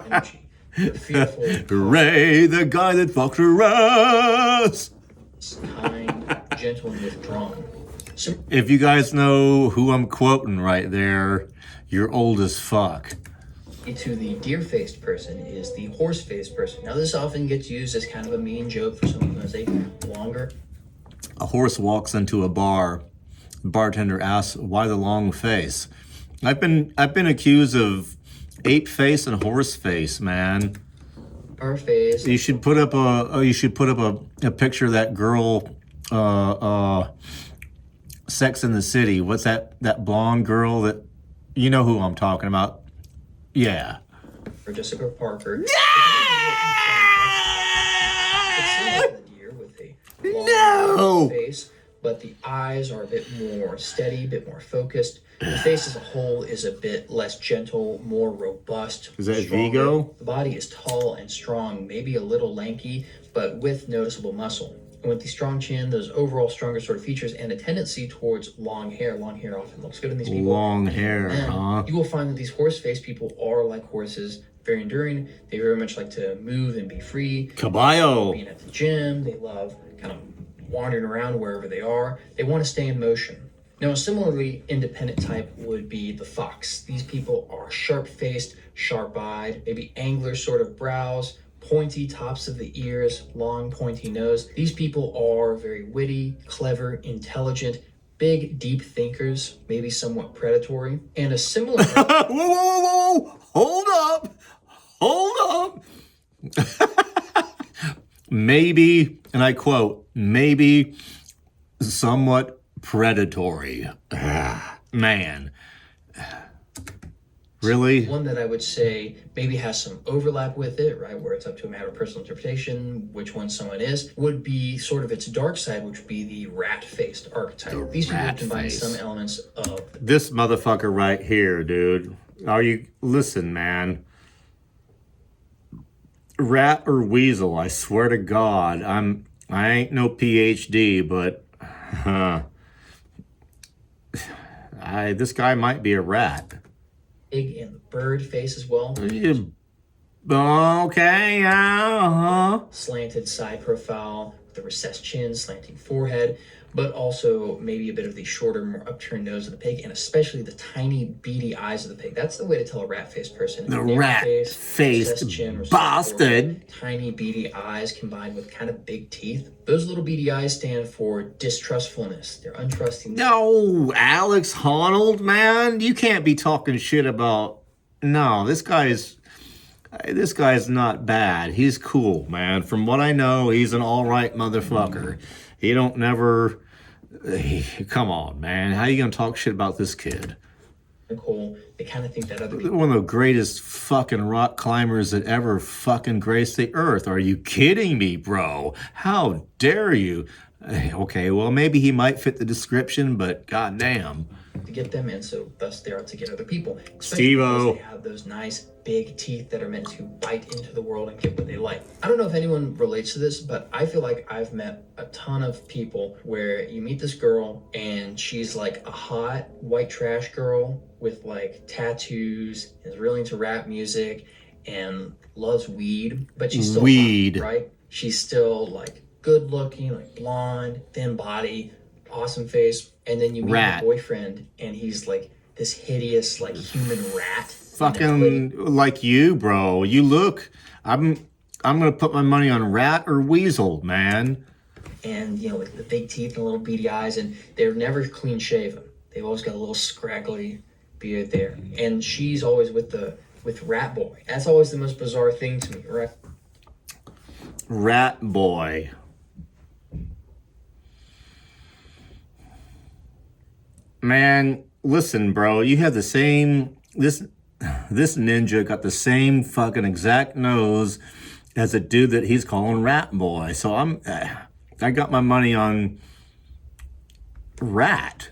energy.
Ray, the guy that fucked her ass.
Kind, gentle and withdrawn. So,
If you guys know who I'm quoting right there, you're old as fuck.
to the deer-faced person is the horse-faced person. Now, this often gets used as kind of a mean joke for someone who has a longer.
A horse walks into a bar. The bartender asks, "Why the long face?" I've been accused of ape face and horse face, man.
Our face.
You should put up a picture of that girl, Sex in the City. What's that blonde girl that, you know who I'm talking about? Yeah.
Or Jessica Parker. With a long face, but the eyes are a bit more steady, a bit more focused. The face as a whole is a bit less gentle, more robust.
Is that
stronger.
Vigo?
The body is tall and strong, maybe a little lanky, but with noticeable muscle. And with the strong chin, those overall stronger sort of features, and a tendency towards long hair. Long hair often looks good in these people.
Long hair,
And
huh?
you will find that these horse-faced people are like horses, very enduring. They very much like to move and be free.
Caballo.
Being at the gym, they love kind of wandering around wherever they are. They want to stay in motion. Now, a similarly independent type would be the fox. These people are sharp-faced, sharp-eyed, maybe angler sort of brows, pointy tops of the ears, long pointy nose. These people are very witty, clever, intelligent, big, deep thinkers, maybe somewhat predatory. And a similar...
Whoa, whoa, whoa, whoa! Hold up! Maybe, and I quote, maybe somewhat predatory. Man. Really?
One that I would say maybe has some overlap with it, right, where it's up to a matter of personal interpretation, which one someone is, would be sort of its dark side, which would be the rat-faced archetype. These people combine some elements of...
This motherfucker right here, dude. Listen, man. Rat or weasel, I swear to God. I ain't no PhD, but... this guy might be a rat.
Pig and the bird face as well.
Okay, yeah,
Slanted side profile, with a recessed chin, slanting forehead, but also maybe a bit of the shorter, more upturned nose of the pig, and especially the tiny, beady eyes of the pig. That's the way to tell a rat-faced person.
The rat-faced bastard.
Tiny, beady eyes combined with kind of big teeth. Those little beady eyes stand for distrustfulness. They're untrusting.
No, Alex Honnold, man. You can't be talking shit about... No, this guy's not bad. He's cool, man. From what I know, he's an all right motherfucker. He don't never... Come on, man. How you gonna talk shit about this kid?
Cool. They kind of think that other people...
One of the greatest fucking rock climbers that ever fucking graced the earth. Are you kidding me, bro? How dare you? Okay, well, maybe he might fit the description, but goddamn.
To get them, and so thus they are to get other people.
Steve-O.
They have those nice big teeth that are meant to bite into the world and get what they like. I don't know if anyone relates to this, but I feel like I've met a ton of people where you meet this girl and she's like a hot white trash girl with like tattoos, is really into rap music and loves weed, but she's still hot, right? She's still like good looking, like blonde, thin body, awesome face. And then you meet her boyfriend and he's like this hideous like human rat.
Fucking like you, bro. You look... I'm gonna put my money on rat or weasel, man.
And, you know, like the big teeth and little beady eyes, and they're never clean shaven. They've always got a little scraggly beard there. And she's always with Rat Boy. That's always the most bizarre thing to me, right?
Rat Boy. Man, listen, bro. You have the same... This ninja got the same fucking exact nose as a dude that he's calling Rat Boy. So I got my money on Rat.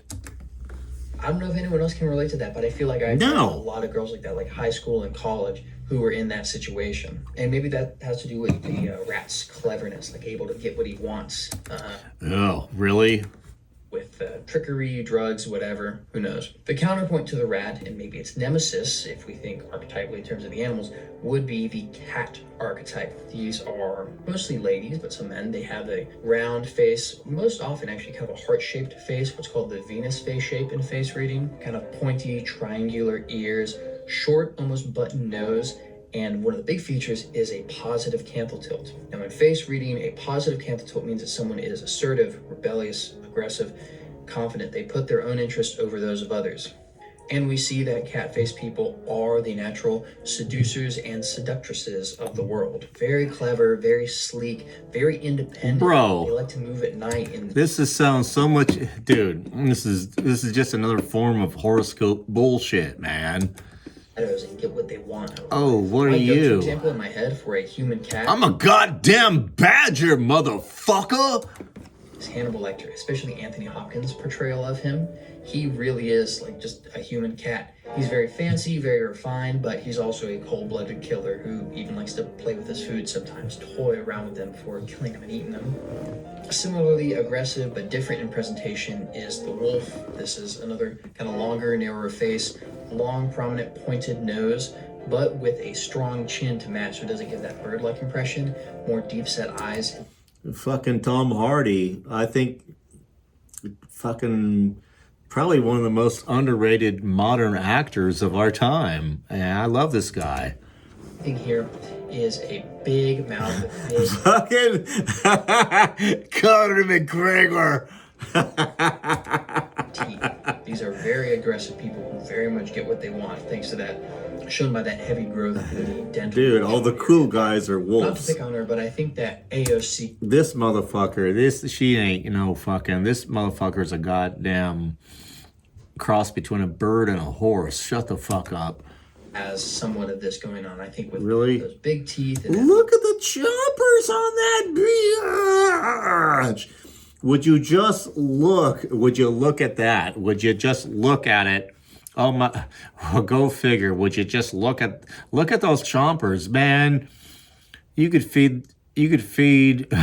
I don't know if anyone else can relate to that, but I feel like I've met a lot of girls like that, like high school and college, who were in that situation. And maybe that has to do with the rat's cleverness, like able to get what he wants.
Oh, really?
With trickery, drugs, whatever, who knows. The counterpoint to the rat, and maybe its nemesis, if we think archetypally in terms of the animals, would be the cat archetype. These are mostly ladies, but some men. They have a round face, most often actually kind of a heart-shaped face, what's called the Venus face shape in face reading, kind of pointy, triangular ears, short, almost button nose, and one of the big features is a positive canthal tilt. Now in face reading, a positive canthal tilt means that someone is assertive, rebellious, aggressive, confident. They put their own interests over those of others. And we see that cat-faced people are the natural seducers and seductresses of the world. Very clever, very sleek, very independent.
Bro,
they like to move at night. And
this sounds so much, dude. This is just another form of horoscope bullshit, man.
And get what they want.
Oh, what are
my
you?
go-to example in my head for a human cat.
I'm a goddamn badger, motherfucker.
Is Hannibal Lecter, especially Anthony Hopkins' portrayal of him. He really is like just a human cat. He's very fancy, very refined, but he's also a cold-blooded killer who even likes to play with his food sometimes, toy around with them before killing them and eating them. Similarly aggressive but different in presentation is the wolf. This is another kind of longer, narrower face, long, prominent, pointed nose, but with a strong chin to match, so it doesn't give that bird-like impression, more deep-set eyes.
Fucking Tom Hardy, I think fucking probably one of the most underrated modern actors of our time. And I love this guy.
Thing here is a big mouth, a big
fucking Conor McGregor.
teeth. These are very aggressive people who very much get what they want, thanks to that, shown by that heavy growth in the dental.
Dude, all the cool guys are wolves.
Not to pick on her, but I think that AOC.
This motherfucker, she ain't, fucking, this motherfucker's a goddamn cross between a bird and a horse. Shut the fuck up.
Has somewhat of this going on, I think, with
really?
Those big teeth. And
look at the choppers on that bitch. Would you just look? Would you look at that? Would you just look at it? Oh my! Well, go figure. Would you just look at those chompers, man? You could feed. You could feed. You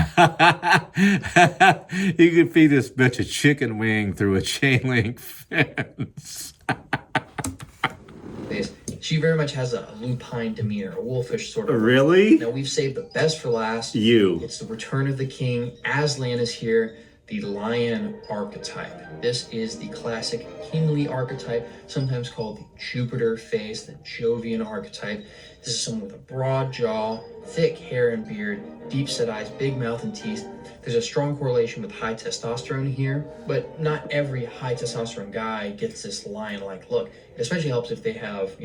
could feed this bitch a chicken wing through a chain link fence.
She very much has a lupine demeanor, a wolfish sort of.
Really?
Now we've saved the best for last. It's the return of the king. Aslan is here. The lion archetype. This is the classic kingly archetype, sometimes called the Jupiter face, the Jovian archetype. This is someone with a broad jaw, thick hair and beard, deep set eyes, big mouth and teeth. There's a strong correlation with high testosterone here, but not every high testosterone guy gets this lion-like look. It especially helps if they have,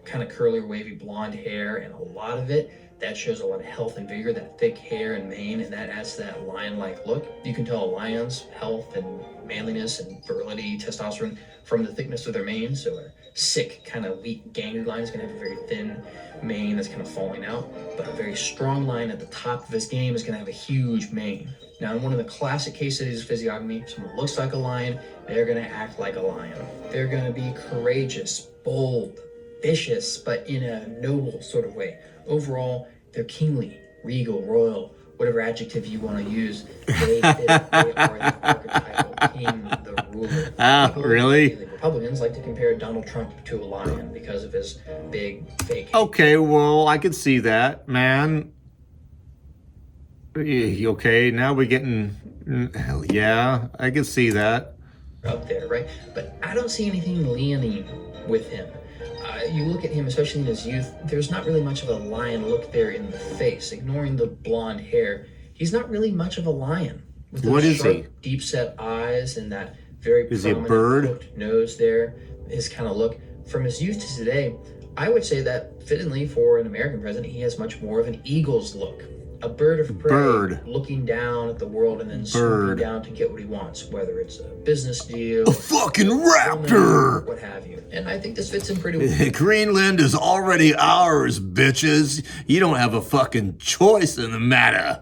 kind of curly or wavy blonde hair, and a lot of it. That shows a lot of health and vigor, that thick hair and mane, and that adds to that lion-like look. You can tell a lion's health and manliness and virility, testosterone, from the thickness of their mane. So a sick, kind of weak, gangly lion is going to have a very thin mane that's kind of falling out. But a very strong lion at the top of his game is going to have a huge mane. Now, in one of the classic case studies of physiognomy, someone looks like a lion, they're going to act like a lion. They're going to be courageous, bold, vicious, but in a noble sort of way. Overall, they're kingly, regal, royal, whatever adjective you want to use. They are the archetypal king, the ruler.
Really?
The Republicans like to compare Donald Trump to a lion because of his big fake.
Okay, well, I could see that, man. Okay, now we're getting. Yeah, I can see that.
Up there, right? But I don't see anything leonine with him. You look at him, especially in his youth, there's not really much of a lion look there in the face. Ignoring the blonde hair, he's not really much of a lion. With those
what is
sharp,
he?
Deep-set eyes and that very
is he a
prominent
bird?
hooked nose there, his kind of look. From his youth to today, I would say that fittingly for an American president, he has much more of an eagle's look. A bird of prey looking down at the world and then swooping down to get what he wants, whether it's a business deal,
a fucking raptor,
what have you. And I think this fits in pretty well.
Greenland is already ours, bitches. You don't have a fucking choice in the matter.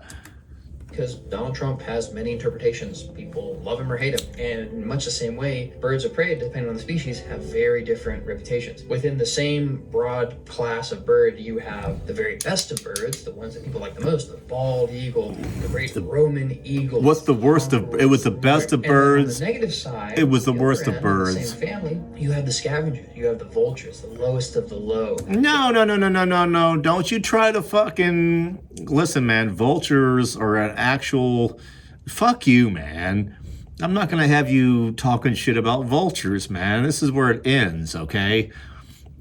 because Donald Trump has many interpretations. People love him or hate him. And in much the same way, birds of prey, depending on the species, have very different reputations. Within the same broad class of bird, you have the very best of birds, the ones that people like the most, the bald eagle, the great Roman eagle.
What's the worst of? It was the best of birds.
On the negative side,
it was the worst of
in
birds.
the same family, you have the scavengers, you have the vultures, the lowest of the low.
No. Don't you try to fucking listen, man. Vultures are an actual. Fuck you, man. I'm not gonna have you talking shit about vultures, man. This is where it ends, okay?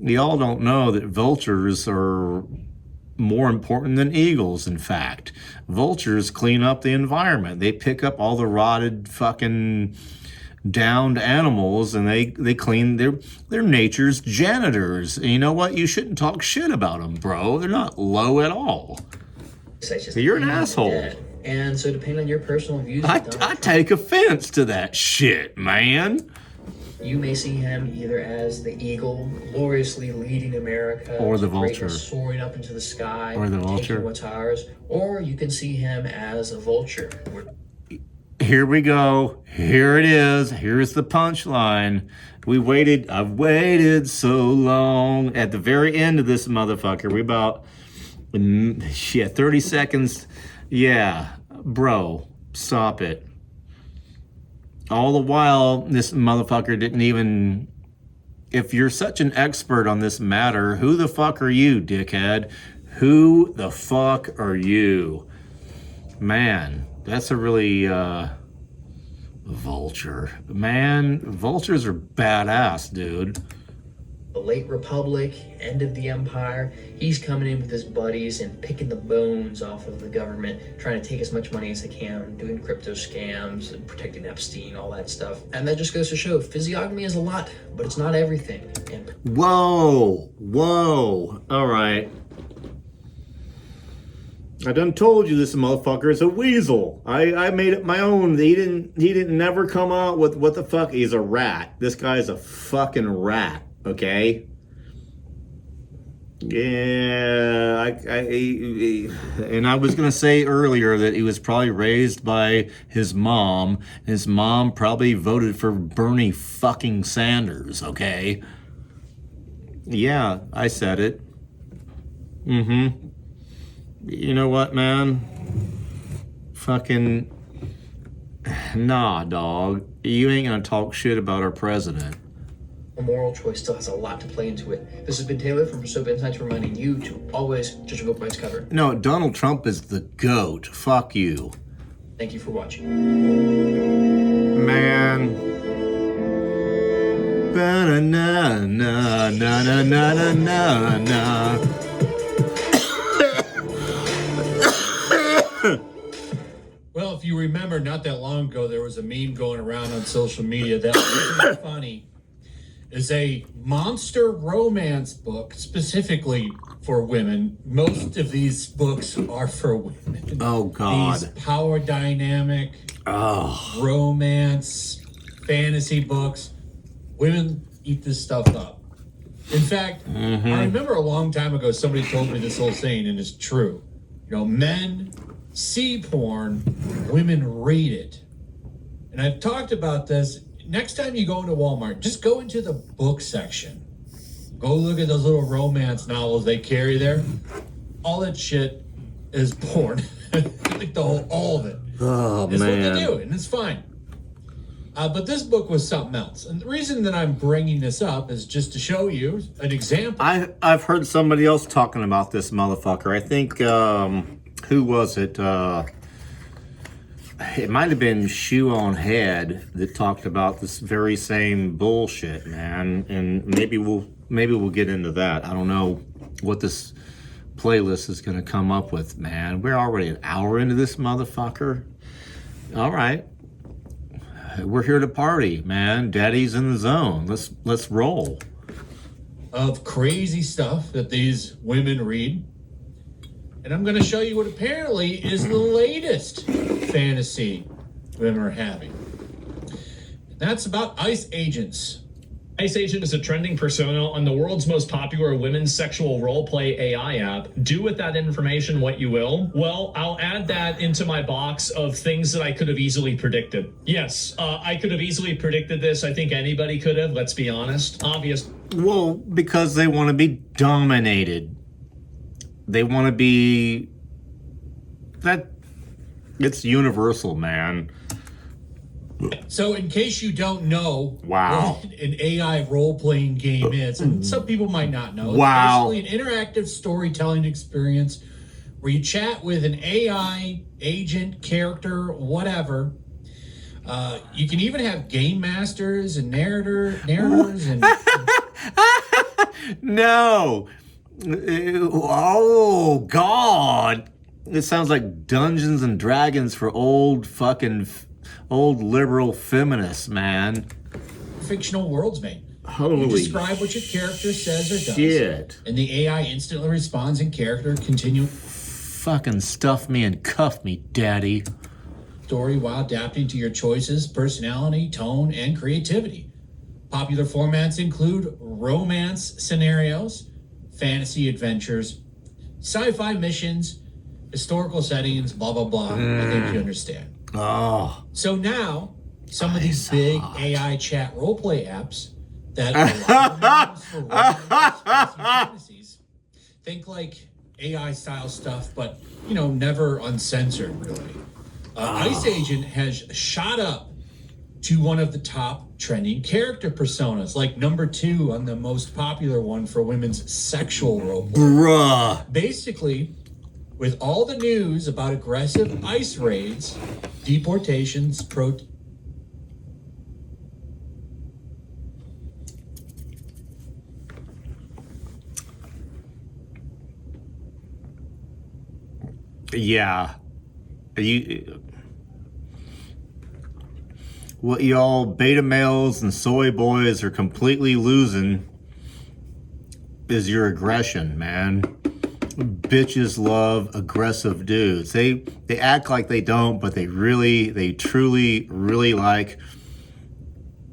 Y'all don't know that vultures are more important than eagles, in fact. Vultures clean up the environment. They pick up all the rotted fucking downed animals and they clean their nature's janitors. And you know what? You shouldn't talk shit about them, bro. They're not low at all. You're an asshole.
And so depending on your personal views,
I take offense to that shit, man.
You may see him either as the eagle, gloriously leading America,
or the vulture,
soaring up into the sky,
or the vulture,
taking what's ours, or you can see him as a vulture.
Here we go. Here it is. Here's the punchline. I've waited so long. At the very end of this motherfucker, we about 30 seconds. Yeah, bro, stop it. All the while, this motherfucker didn't even... If you're such an expert on this matter, who the fuck are you, dickhead? Who the fuck are you? Man, that's a really... vulture. Man, vultures are badass, dude.
The late Republic, end of the Empire, he's coming in with his buddies and picking the bones off of the government, trying to take as much money as they can, doing crypto scams and protecting Epstein, all that stuff. And that just goes to show, physiognomy is a lot, but it's not everything. And
whoa, all right. I done told you this motherfucker is a weasel. I made it my own. He didn't never come out with what the fuck. He's a rat. This guy's a fucking rat. Okay. Yeah, and I was gonna say earlier that he was probably raised by his mom. His mom probably voted for Bernie fucking Sanders. Okay. Yeah, I said it. You know what, man? Fucking nah, dog. You ain't gonna talk shit about our president.
A moral choice still has a lot to play into it. This has been Taylor from Soap Insights reminding you to always judge a book by its cover.
No, Donald Trump is the GOAT. Fuck you.
Thank you for watching.
Man. Ba-na-na-na-na-na-na-na.
Well, if you remember, not that long ago, there was a meme going around on social media that was really funny. Is a monster romance book specifically for women. Most of these books are for women.
Oh, God.
These power dynamic, romance, fantasy books. Women eat this stuff up. In fact, I remember a long time ago, somebody told me this whole saying, and it's true. You know, men see porn, women read it. And I've talked about this. Next time you go into Walmart, just go into the book section. Go look at those little romance novels they carry there. All that shit is porn. Like all of it.
Oh,
it's
man.
What they do, and it's fine. But this book was something else. And the reason that I'm bringing this up is just to show you an example.
I've heard somebody else talking about this motherfucker. I think, who was it? It might have been Shoe on Head that talked about this very same bullshit, man. And maybe we'll get into that. I don't know what this playlist is going to come up with, man. We're already an hour into this motherfucker. All right. We're here to party, man. Daddy's in the zone. Let's roll.
Of crazy stuff that these women read. And I'm going to show you what apparently is the latest fantasy women are having. That's about ICE agents
Ice Agent is a trending persona on the world's most popular women's sexual roleplay AI app. Do with that information what you will. Well, I'll add that into my box of things that I could have easily predicted. Yes, I could have easily predicted this. I think anybody could have, let's be honest. Obvious.
Well, because they want to be dominated. They want to be... It's universal, man.
So in case you don't know
Wow.
what an AI role-playing game is, and some people might not know,
Wow.
it's basically an interactive storytelling experience where you chat with an AI agent, character, whatever. You can even have game masters and narrators and
No. Oh, God. It sounds like Dungeons and Dragons for old liberal feminists, man.
fictional worlds made.
Holy
You describe what your character says or does.
shit.
And the AI instantly responds in character, continue
Fucking stuff me and cuff me, daddy.
story while adapting to your choices, personality, tone, and creativity. Popular formats include romance scenarios, fantasy adventures, sci-fi missions, historical settings, blah, blah, blah. I think you understand.
Oh.
So now, some of these big AI chat roleplay apps that allow for romance, fantasy, fantasies, think like AI style stuff, but never uncensored really. Ice Agent has shot up to one of the top trending character personas, like number 2 on the most popular one for women's sexual roleplay.
Bruh.
Basically, with all the news about aggressive ICE raids, deportations,
Yeah. What y'all beta males and soy boys are completely losing is your aggression, man. Bitches love aggressive dudes. They act like they don't, but they truly, really like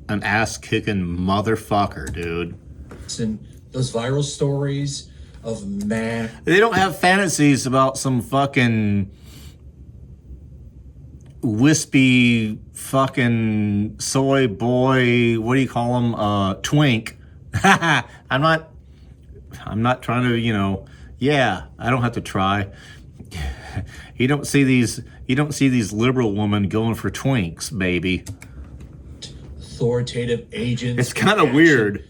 an ass-kicking motherfucker, dude.
and those viral stories of man.
They don't have fantasies about some fucking wispy fucking soy boy, what do you call him? Twink. I'm not trying to, yeah, I don't have to try. You don't see these liberal women going for twinks, baby.
Authoritative agents.
It's kind of
action.
weird.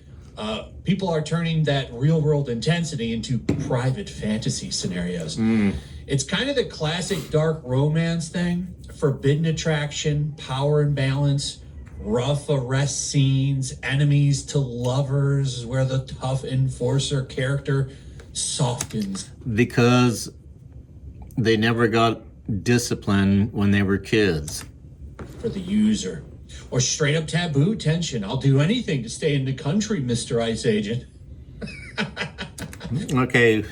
People are turning that real world intensity into private fantasy scenarios. It's kind of the classic dark romance thing. Forbidden attraction, power imbalance, rough arrest scenes, enemies to lovers, where the tough enforcer character softens.
Because they never got discipline when they were kids.
For the user. Or straight up taboo tension. I'll do anything to stay in the country, Mr. Ice Agent.
Okay.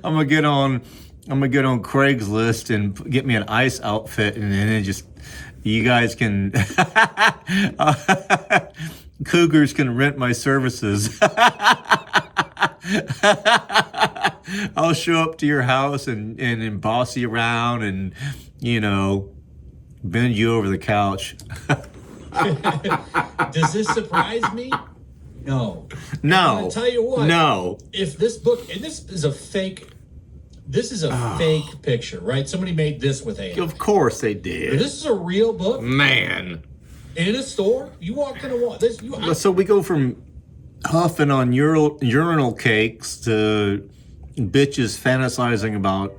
I'm gonna get on Craigslist and get me an ice outfit, and then you guys can cougars can rent my services. I'll show up to your house and boss you around and bend you over the couch.
Does this surprise me? No.
No.
I'll tell you what.
No.
If this book, and this is a fake picture, right? Somebody made this with AI.
Of course they
If
did.
this is a real book
Man.
in a store. You walk in a wall.
So we go from huffing on urinal cakes to bitches fantasizing about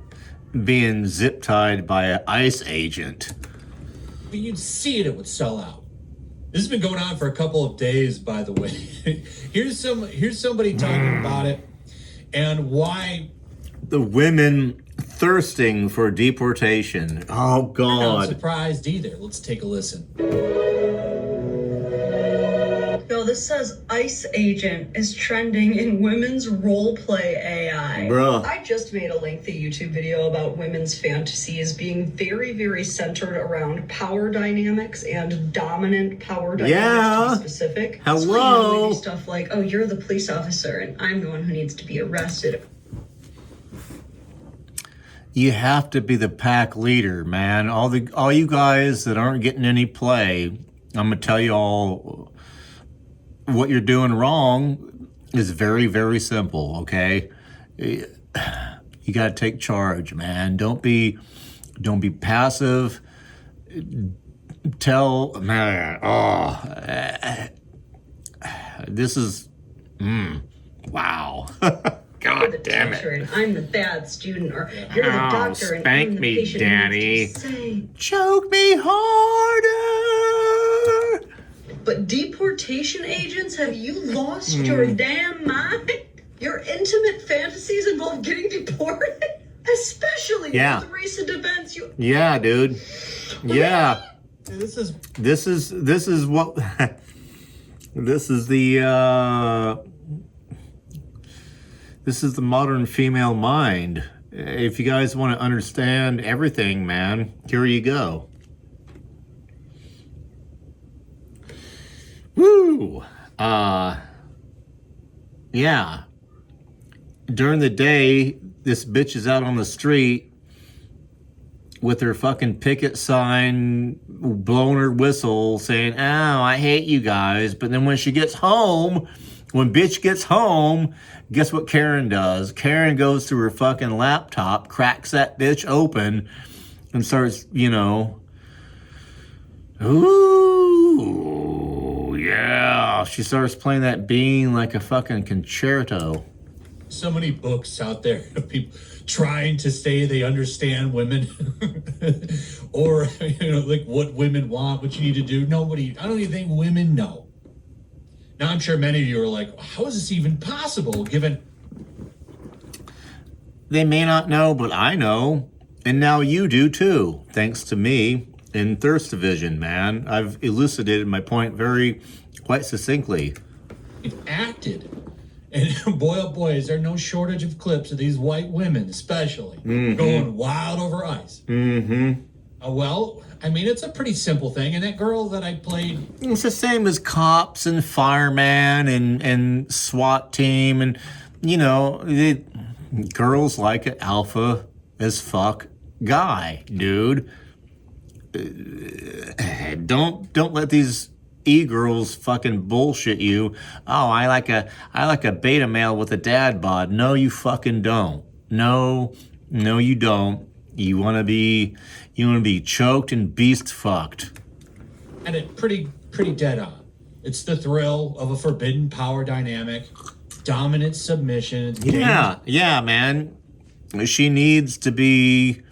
being zip-tied by an ICE agent.
But you'd see it would sell out. This has been going on for a couple of days, by the way. Here's somebody talking about it and why.
The women thirsting for deportation. Oh,
I'm not
God.
surprised either. Let's take a listen.
So this says ICE agent is trending in women's roleplay AI.
Bruh.
I just made a lengthy YouTube video about women's fantasies being very, very centered around power dynamics and dominant power dynamics,
Yeah.
to be specific.
Hello.
So, you know, we do stuff like, oh, you're the police officer and I'm the one who needs to be arrested.
You have to be the pack leader, man. All you guys that aren't getting any play, I'm gonna tell you all what you're doing wrong is very, very simple, okay? You gotta take charge, man. Don't be passive. Tell, man, this is, wow. God damn it.
And I'm the bad student, or you're the doctor and
spank
I'm the
me,
patient.
Daddy.
Say.
Choke me harder.
But deportation agents, have you lost your damn mind? Your intimate fantasies involve getting deported? Especially with recent events.
Yeah, dude. Yeah.
This is
This is what this is the modern female mind. If you guys want to understand everything, man, here you go. Woo! Yeah. During the day, this bitch is out on the street with her fucking picket sign, blowing her whistle, saying, oh, I hate you guys. But then when she gets home, when bitch gets home, guess what Karen does? Karen goes to her fucking laptop, cracks that bitch open, and starts, you know, ooh, yeah. She starts playing that bean like a fucking concerto.
so many books out there of people trying to say they understand women or, you know, like what women want, what you need to do. I don't even think women know. Now, I'm sure many of you are like, how is this even possible given...
They may not know, but I know. And now you do too, thanks to me in Thirst Division, man. I've elucidated my point quite succinctly.
acted. And boy, oh boy, is there no shortage of clips of these white women, especially, going wild over ice. Well, I mean, it's a pretty simple thing. And that girl that I played...
It's the same as cops and fireman and SWAT team. And, you know, girls like an alpha as fuck guy, dude. Don't let these e-girls fucking bullshit you. Oh, I like a beta male with a dad bod. No, you fucking don't. No, you don't. You wanna be choked and beast fucked.
And it pretty dead on. It's the thrill of a forbidden power dynamic, dominant submission.
Yeah, man. She needs to be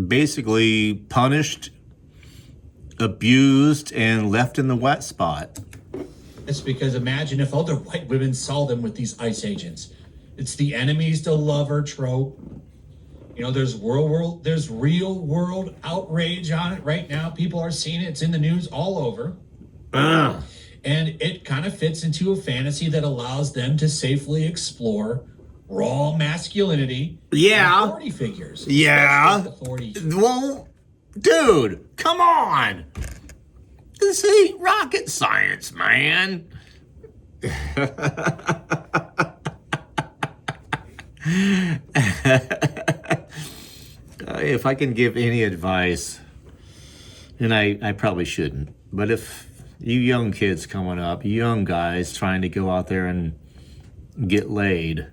basically punished, abused, and left in the wet spot.
It's because imagine if other white women saw them with these ICE agents. It's the enemies to lover trope. You know, there's real world outrage on it right now. People are seeing it. It's in the news all over. And it kind of fits into a fantasy that allows them to safely explore raw masculinity.
Yeah.
Authority figures.
Yeah.
Authority.
Well, dude, come on. This ain't rocket science, man. If I can give any advice, and I probably shouldn't, but if you young kids coming up, you young guys trying to go out there and get laid,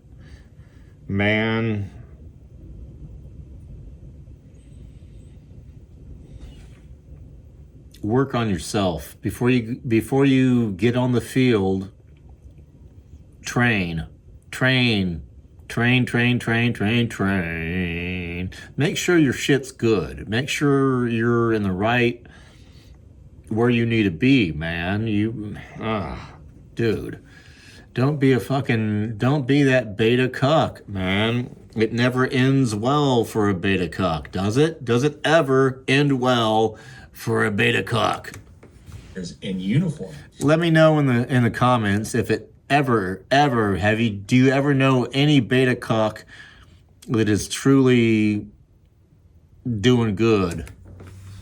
man, work on yourself before you get on the field. Train. Make sure your shit's good. Make sure you're in the right where you need to be, man. Dude, don't be that beta cuck, man. It never ends well for a beta cuck, does it? Does it ever end well for a beta cuck?
in uniform.
Let me know in the comments if it ever do you ever know any beta cuck that is truly doing good?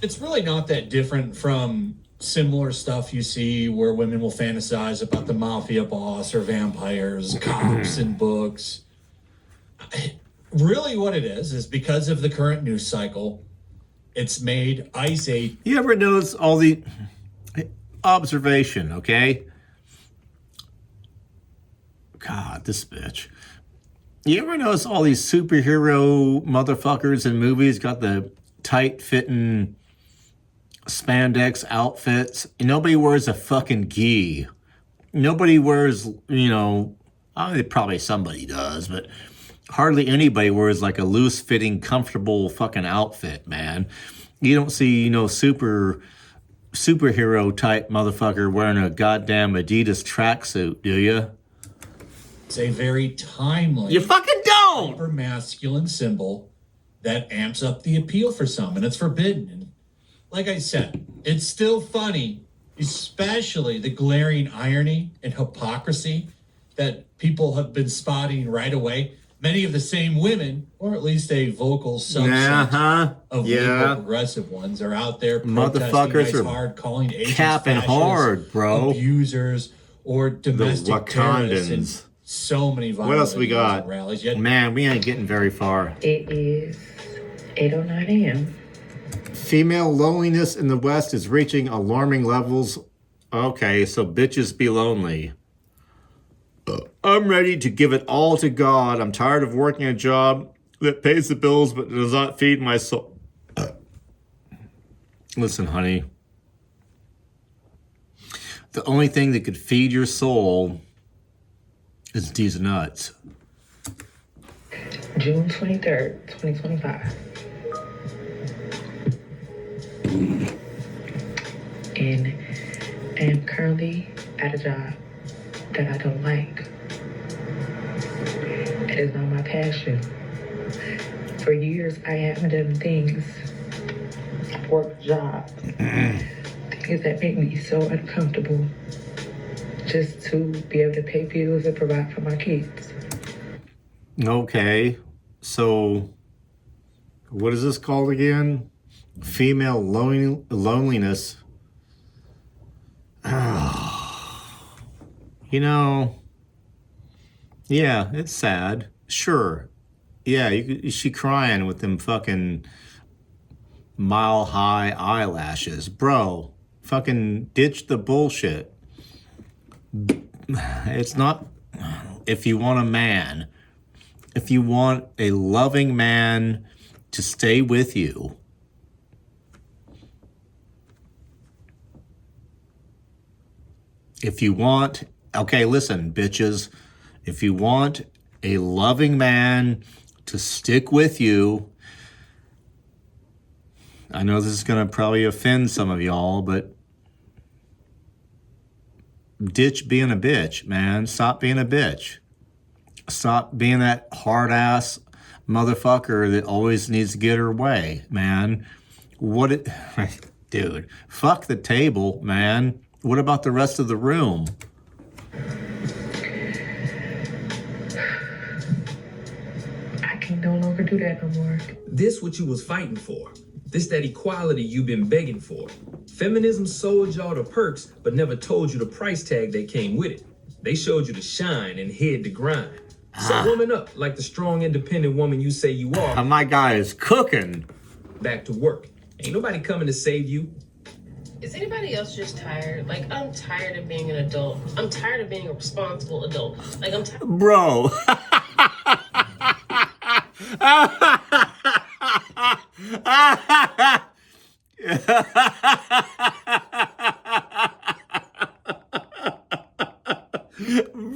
It's really not that different from similar stuff you see where women will fantasize about the mafia boss or vampires, cops in books. Really what it is because of the current news cycle, it's made ICE a...
You ever notice all the observation, okay? God, this bitch. You ever notice all these superhero motherfuckers in movies got the tight-fitting spandex outfits? Nobody wears a fucking gi. Nobody wears, you know, probably somebody does, but hardly anybody wears like a loose-fitting, comfortable fucking outfit, man. You don't see, you know, superhero type motherfucker wearing a goddamn Adidas tracksuit, do you?
It's a very timely...
You fucking don't!
Hyper masculine symbol that amps up the appeal for some, and it's forbidden. And like I said, it's still funny, especially the glaring irony and hypocrisy that people have been spotting right away. Many of the same women, or at least a vocal subset of legal progressive ones, are out there protesting are hard, calling Asians
capping hard, bro.
Abusers or domestic terrorists, and so many violent
what else we got?
Rallies. Yet,
man, we ain't getting very far.
It is 8:09 a.m.
Female loneliness in the West is reaching alarming levels. Okay, so bitches be lonely. I'm ready to give it all to God. I'm tired of working a job that pays the bills but does not feed my soul. Listen, honey. The only thing that could feed your soul is these nuts.
June 23rd, 2025. And I am currently at a job that I don't like. It is not my passion. For years, I haven't done things, work jobs, things that make me so uncomfortable just to be able to pay bills and provide for my kids.
Okay, so what is this called again? Female loneliness. You know, yeah, it's sad. Sure. Yeah, she crying with them fucking mile-high eyelashes. Bro, fucking ditch the bullshit. It's not... If you want a man, if you want a loving man to stay with you, if you want... Okay, listen, bitches. If you want a loving man to stick with you, I know this is going to probably offend some of y'all, but ditch being a bitch, man. Stop being a bitch. Stop being that hard-ass motherfucker that always needs to get her way, man. Dude, fuck the table, man. What about the rest of the room?
I can no longer do that no more.
This what you was fighting for. This that equality you been begging for. Feminism sold y'all the perks, but never told you the price tag that came with it. They showed you the shine and hid the grind. So woman up like the strong, independent woman you say you are.
My guy is cooking.
Back to work. Ain't nobody coming to save you.
Is anybody else just tired? Like, I'm tired of being an adult. I'm tired of being a responsible adult. Like, I'm tired.
Bro.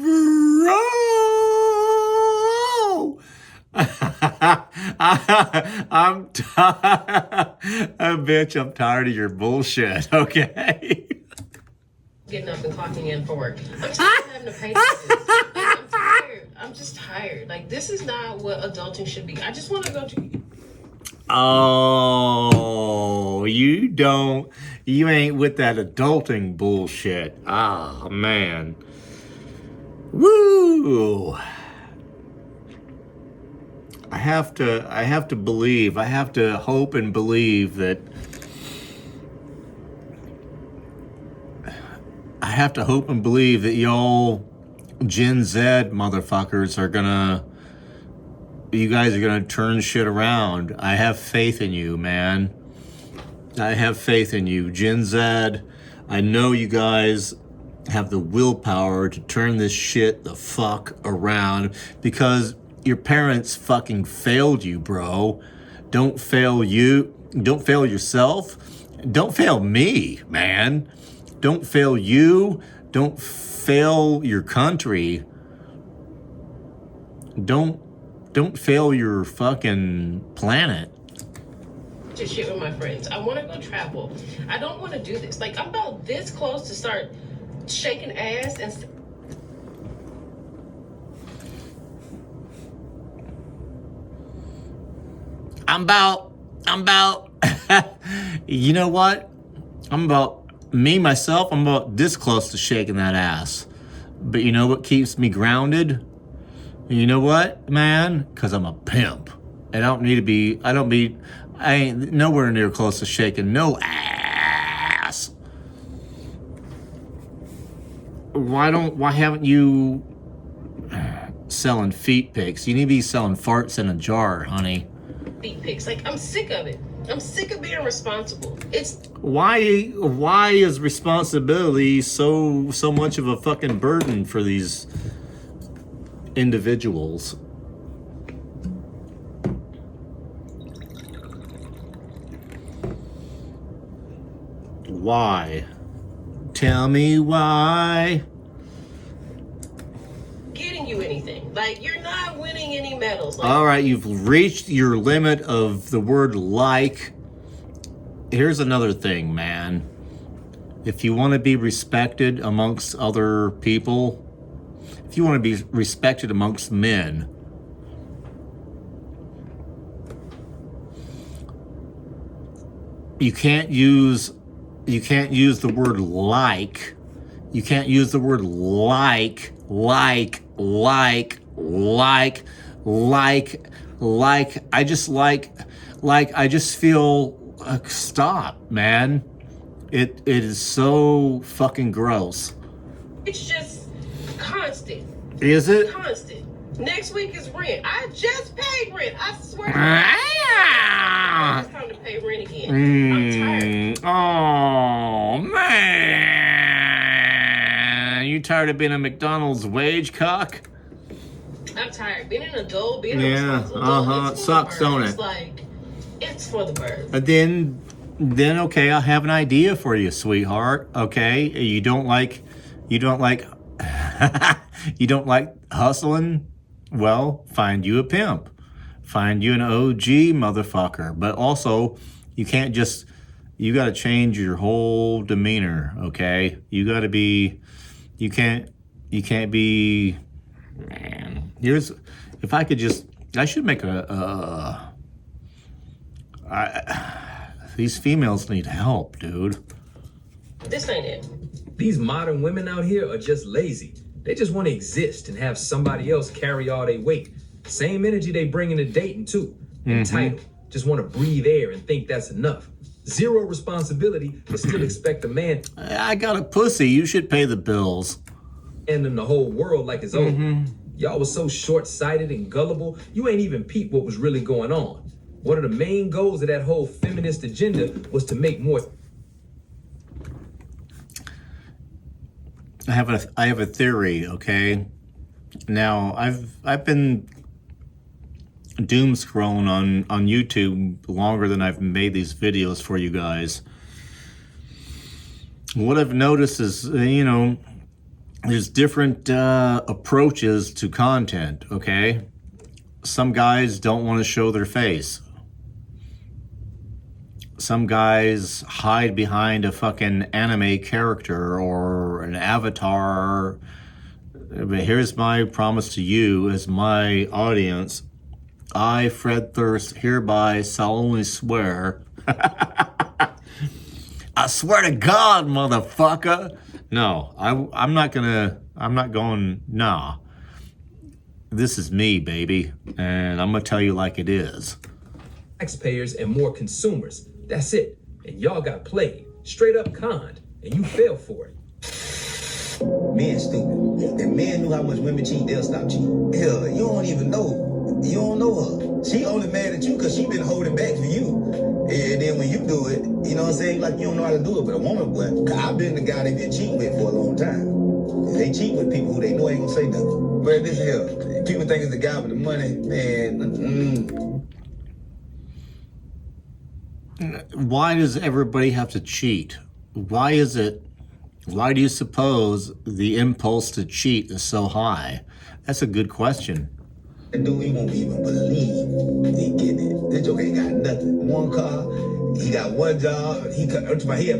Bro. I'm tired. Bitch, I'm tired of your bullshit, okay?
Getting up and clocking in for work. I'm tired of having to pay taxes. Like, I'm tired. I'm just tired. Like, this is not what adulting should be. I just want to go to...
Oh, you ain't with that adulting bullshit. Ah, man. Woo! I have to hope and believe that y'all Gen Z motherfuckers you guys are gonna turn shit around. I have faith in you, man. I have faith in you. Gen Z, I know you guys have the willpower to turn this shit the fuck around because your parents fucking failed you, bro. Don't fail you. Don't fail yourself. Don't fail me, man. Don't fail you. Don't fail your country. Don't fail your fucking planet.
To shit with my friends. I want to go travel. I don't want to do this. Like, I'm about this close to start shaking ass and.
I'm about, you know what? I'm about this close to shaking that ass. But you know what keeps me grounded? You know what, man? Because I'm a pimp. I ain't nowhere near close to shaking no ass. Why haven't you selling feet pics? You need to be selling farts in a jar, honey.
Feet pics. Like, I'm sick of it. I'm sick of being responsible.
Why is responsibility so much of a fucking burden for these individuals? Why? Tell me why.
Getting you anything. Like, you're not winning any medals. Like,
all right, you've reached your limit of the word like. Here's another thing, man. If you want to be respected amongst other people, if you want to be respected amongst men, you can't use the word like. You can't use the word like. I just feel, stop, man. It is so fucking gross.
it's just constant.
Is it?
Constant. Next week is rent. I just paid rent. I swear. It's time to pay rent again. I'm tired.
Oh, man. You tired of being a McDonald's wage cock?
I'm tired. Being an adult, being a responsible adult,
It sucks, don't it?
It's like, it's for the birds.
Then okay, I have an idea for you, sweetheart. Okay, you don't like you don't like hustling? Well, find you a pimp. Find you an OG motherfucker. But also, you got to change your whole demeanor, okay? You can't be, man. If I could just, I should make these females need help, dude.
This ain't it.
These modern women out here are just lazy. They just want to exist and have somebody else carry all their weight. Same energy they bring into dating too. Entitled. Just want to breathe air and think that's enough. Zero responsibility, but still expect a man.
I got a pussy. You should pay the bills.
And in the whole world like it's over. Y'all was so short-sighted and gullible, you ain't even peep what was really going on. One of the main goals of that whole feminist agenda was to make more.
I have a theory, okay? Now, I've been doom scrolling on YouTube longer than I've made these videos for you guys. What I've noticed is, there's different approaches to content, okay? Some guys don't want to show their face. Some guys hide behind a fucking anime character or an avatar. But here's my promise to you as my audience. I, Fred Thirst, hereby solemnly swear. I swear to God, motherfucker. No, I'm not going, nah. This is me, baby. And I'm going to tell you like it is.
Taxpayers and more consumers. That's it. And y'all got played. Straight up conned. And you fell for it.
Men stupid. If men knew how much women cheat, they'll stop cheating. Hell, you don't even know. You don't know her. She only mad at you because she been holding back for you. And then when you do it, you know what I'm saying? Like you don't know how to do it. But a woman, boy, I've been the guy they been cheating with for a long time. They cheat with people who they know ain't gonna say nothing. But this here, people think it's the guy with the money, man.
Why does everybody have to cheat? Why do you suppose the impulse to cheat is so high? That's a good question.
The dude, he won't even believe he getting it. This joke ain't got nothing. One car, he got one job, he had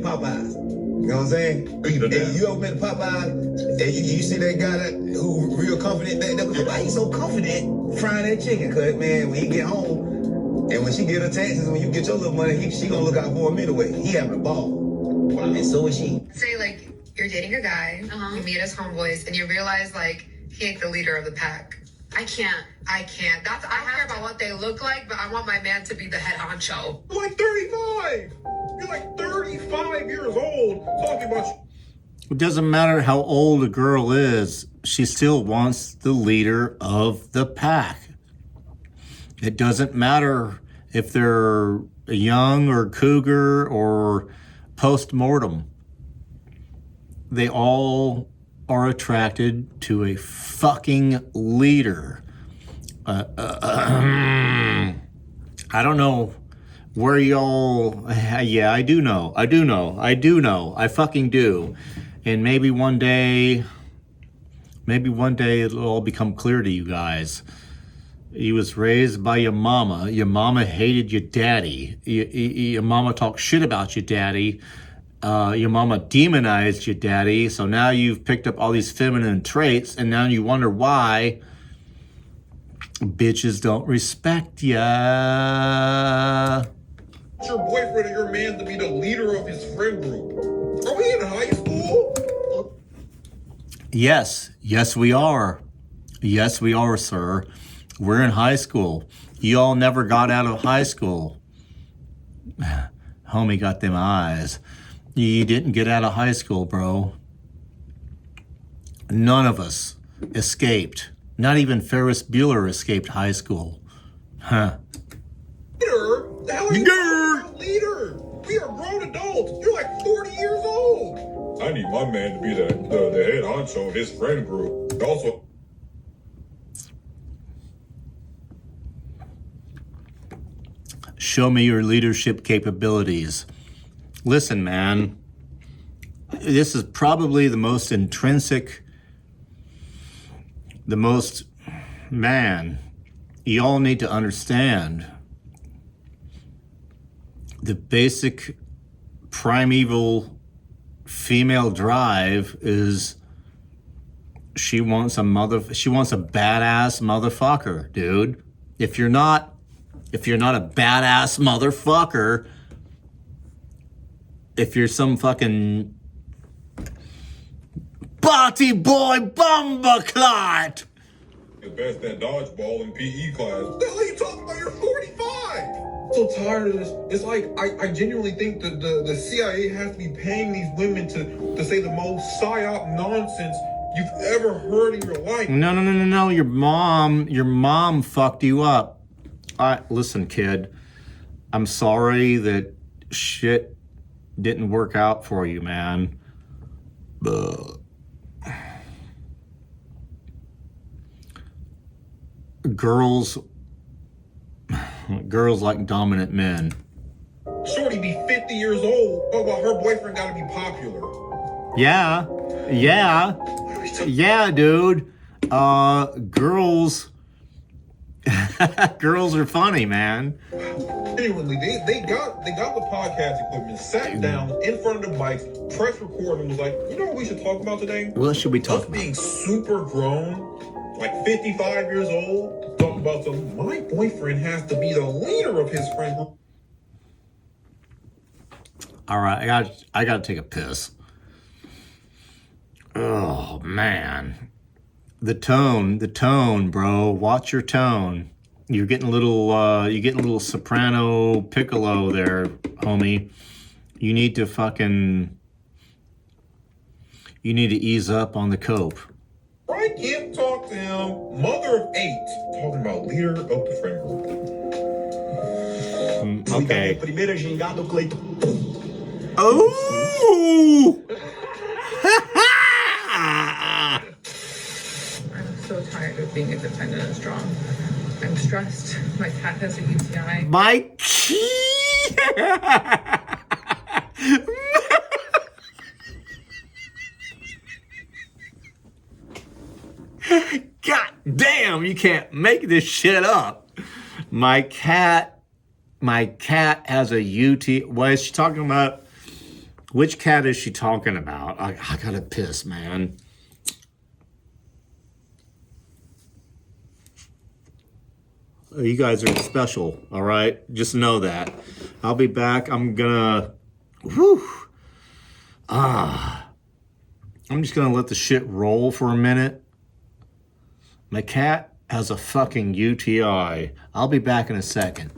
Popeyes. You know what I'm saying? And you ever been to Popeyes, and you see that guy that who real confident, why he so confident frying that chicken? Cause man, when he get home, and when she get her taxes, when you get your little money, she gonna look out for him anyway. He having a ball. And so is she.
Say like, you're dating a guy, you meet his homeboys, and you realize like, he ain't the leader of the pack. I can't. I don't care about what they look like, but I want my man to be the head honcho.
You're like 35. You're like 35 years old talking about...
It doesn't matter how old a girl is. She still wants the leader of the pack. It doesn't matter if they're young or cougar or post-mortem. They all are attracted to a fucking leader. I don't know where y'all... Yeah, I do know. I fucking do. And maybe one day it'll all become clear to you guys. You was raised by your mama. Your mama hated your daddy. Your mama talked shit about your daddy. Your mama demonized your daddy, so now you've picked up all these feminine traits, and now you wonder why bitches don't respect ya.
Your boyfriend or your man to be the leader of his friend group. Are we in high school?
Yes, we are. Yes, we are, sir. We're in high school. You all never got out of high school. Homie got them eyes. You didn't get out of high school, bro. None of us escaped. Not even Ferris Bueller escaped high school. Huh.
Leader? The hell are you talking about, leader? We are grown adults. You're like 40 years old. I need my man to be the head honcho of his friend group. Also...
Show me your leadership capabilities. Listen, man, this is probably the most intrinsic, you all need to understand the basic primeval female drive is she wants a badass motherfucker, dude. If you're not a badass motherfucker, if you're some fucking body boy bumperclot.
The best at dodgeball in PE class. What the hell are you talking about? You're 45. So tired of this. It's like I genuinely think that the CIA has to be paying these women to say the most psyop nonsense you've ever heard in your life.
No. Your mom fucked you up. Listen, kid. I'm sorry that shit didn't work out for you, man. Girls like dominant men.
Shorty be 50 years old. Oh, well, her boyfriend gotta be popular.
Yeah, dude. Girls are funny, man.
Genuinely, they got the podcast equipment, sat down in front of the mics, press record, and was like, you know what we should talk about today?
What should we talk about?
Being super grown, like 55 years old, don't talking about something, my boyfriend has to be the leader of his friend group.
All right, I gotta take a piss. Oh man, the tone, bro. Watch your tone. You're getting a little soprano piccolo there, homie. You need to ease up on the cope.
I can't talk to him. Mother of 8, talking about leader of the friend group.
Okay. Oh!
I'm so tired of being independent and strong. I'm stressed. My cat has a UTI.
My God damn, you can't make this shit up. My cat has a UTI. What is she talking about? Which cat is she talking about? I gotta piss, man. You guys are special, all right? Just know that. I'll be back. I'm gonna... I'm just gonna let the shit roll for a minute. My cat has a fucking UTI. I'll be back in a second.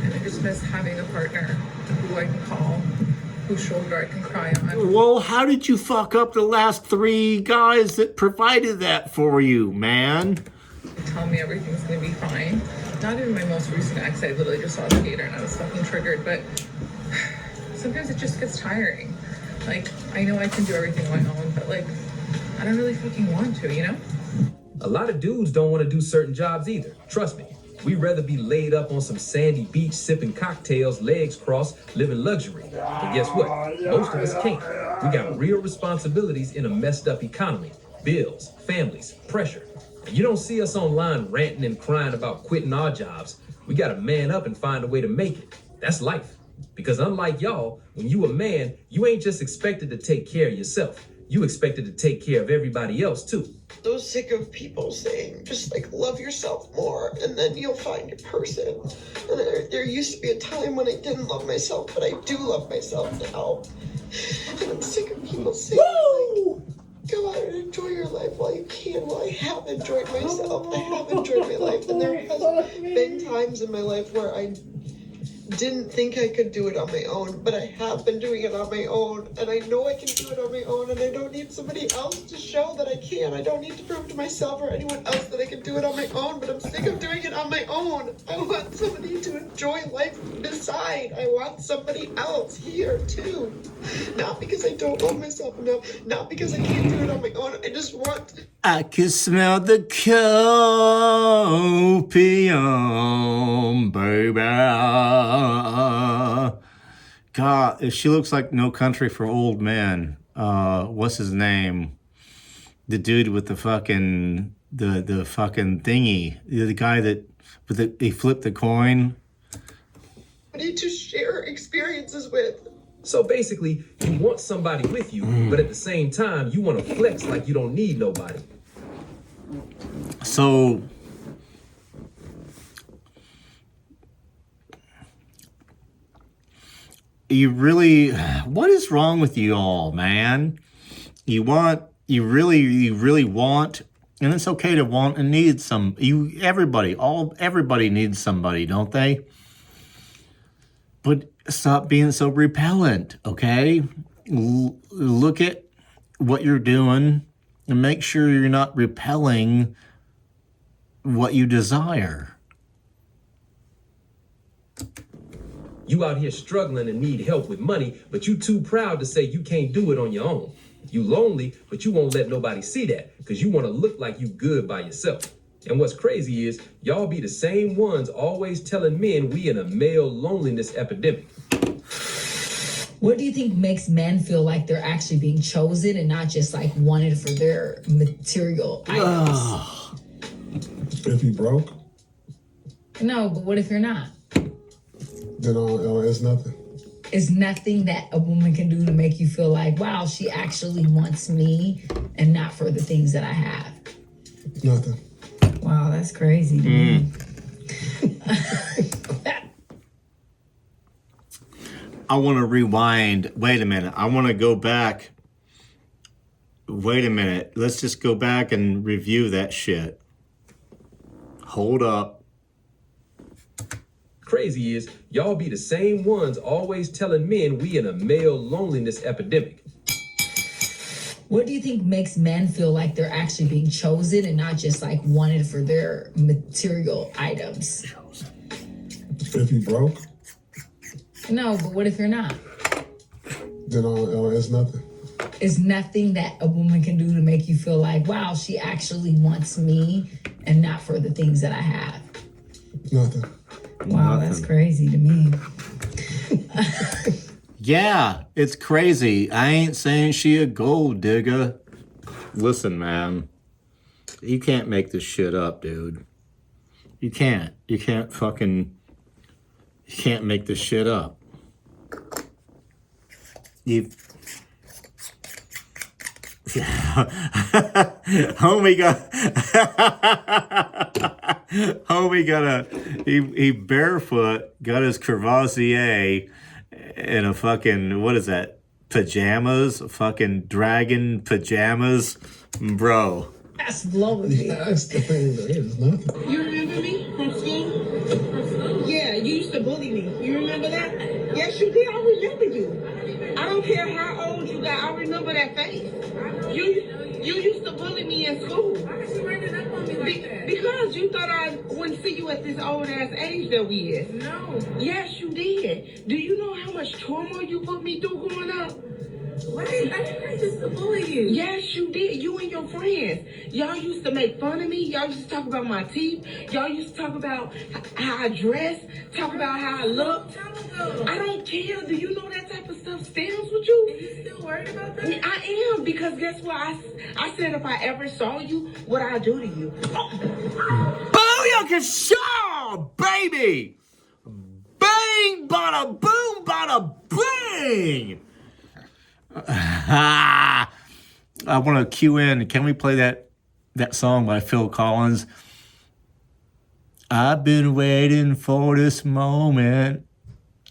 And I just miss having a partner who I can call, whose shoulder I can cry on.
Well, how did you fuck up the last 3 guys that provided that for you, man?
Tell me everything's gonna be fine. Not even my most recent ex, I literally just saw the gator and I was fucking triggered, but sometimes it just gets tiring. Like, I know I can do everything on my own, but like, I don't really fucking want to, you know?
A lot of dudes don't want to do certain jobs either. Trust me. We'd rather be laid up on some sandy beach, sipping cocktails, legs crossed, living luxury. But guess what? Most of us can't. We got real responsibilities in a messed up economy. Bills, families, pressure. And you don't see us online ranting and crying about quitting our jobs. We gotta man up and find a way to make it. That's life. Because unlike y'all, when you a man, you ain't just expected to take care of yourself. You expected to take care of everybody else too.
So sick of people saying, just like, love yourself more, and then you'll find your person. And there used to be a time when I didn't love myself, but I do love myself now. And I'm sick of people saying, like, go out and enjoy your life while you can. Well, I have enjoyed myself. I have enjoyed my life. And there has been times in my life where I didn't think I could do it on my own, but I have been doing it on my own, and I know I can do it on my own, and I don't need somebody else to show that I can. I don't need to prove to myself or anyone else that I can do it on my own, but I'm sick of doing it on my own. I want somebody to enjoy life beside. I want somebody else here too. Not because I don't love myself enough, not because I can't do it on my own. I just want...
I can smell the copium, baby. God, she looks like No Country for Old Men. What's his name? The dude with the fucking the fucking thingy. The guy that he flipped the coin.
I need to share experiences with.
So basically, you want somebody with you, but at the same time, you want to flex like you don't need nobody.
So you really, what is wrong with you all, man? You really want, and it's okay to want and need everybody needs somebody, don't they? But stop being so repellent, okay? Look at what you're doing and make sure you're not repelling what you desire.
You out here struggling and need help with money, but you too proud to say you can't do it on your own. You lonely, but you won't let nobody see that because you want to look like you good by yourself. And what's crazy is y'all be the same ones always telling men we in a male loneliness epidemic.
What do you think makes men feel like they're actually being chosen and not just like wanted for their material items?
If you broke,
No, but what if you're not?
then it's nothing.
It's nothing that a woman can do to make you feel like, wow, she actually wants me and not for the things that I have.
Nothing.
Wow, that's crazy to me.
I want to rewind. Wait a minute. I want to go back. Wait a minute. Let's just go back and review that shit. Hold up.
Crazy is, y'all be the same ones always telling men we in a male loneliness epidemic.
What do you think makes men feel like they're actually being chosen and not just like wanted for their material items?
If you broke,
No, but what if you're not?
then it's nothing.
It's nothing that a woman can do to make you feel like, wow, she actually wants me and not for the things that I have.
Nothing.
Wow, that's crazy to me.
Yeah, it's crazy. I ain't saying she a gold digger. Listen, man. You can't make this shit up, dude. You can't. You can't make this shit up. Homie he barefoot, got his Crevassier in a fucking, what is that? Pajamas? Fucking dragon pajamas? Bro.
That's blowing me.
That's the thing. There is nothing.
You remember me from school? Yeah, you used to bully me. You remember that? Yes, you did. I remember you. I don't care how old you got. I remember that face. You used to bully me in school. Why did you bring it up on me like that? Because you thought I wouldn't see you at this old ass age that we is. No. Yes, you did. Do you know how much trauma you put me through growing up? Wait, I used to bully you. Yes, you did. You and your friends. Y'all used to make fun of me. Y'all used to talk about my teeth. Y'all used to talk about how I dress, talk about how I looked. I don't care. Do you know that type of stuff stands with you? Are you still worried about that? I am, because guess what? I said if I ever saw you, what I'd do to you.
Booyaka Shaw, baby! Bang, bada, boom, bada, bang! I want to cue in. Can we play that song by Phil Collins? I've been waiting for this moment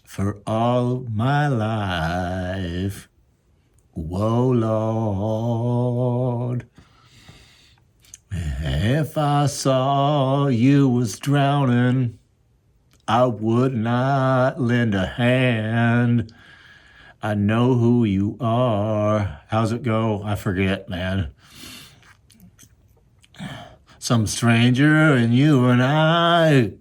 for all my life. Whoa, Lord. If I saw you was drowning, I would not lend a hand. I know who you are. How's it go? I forget, man. Some stranger and you and I.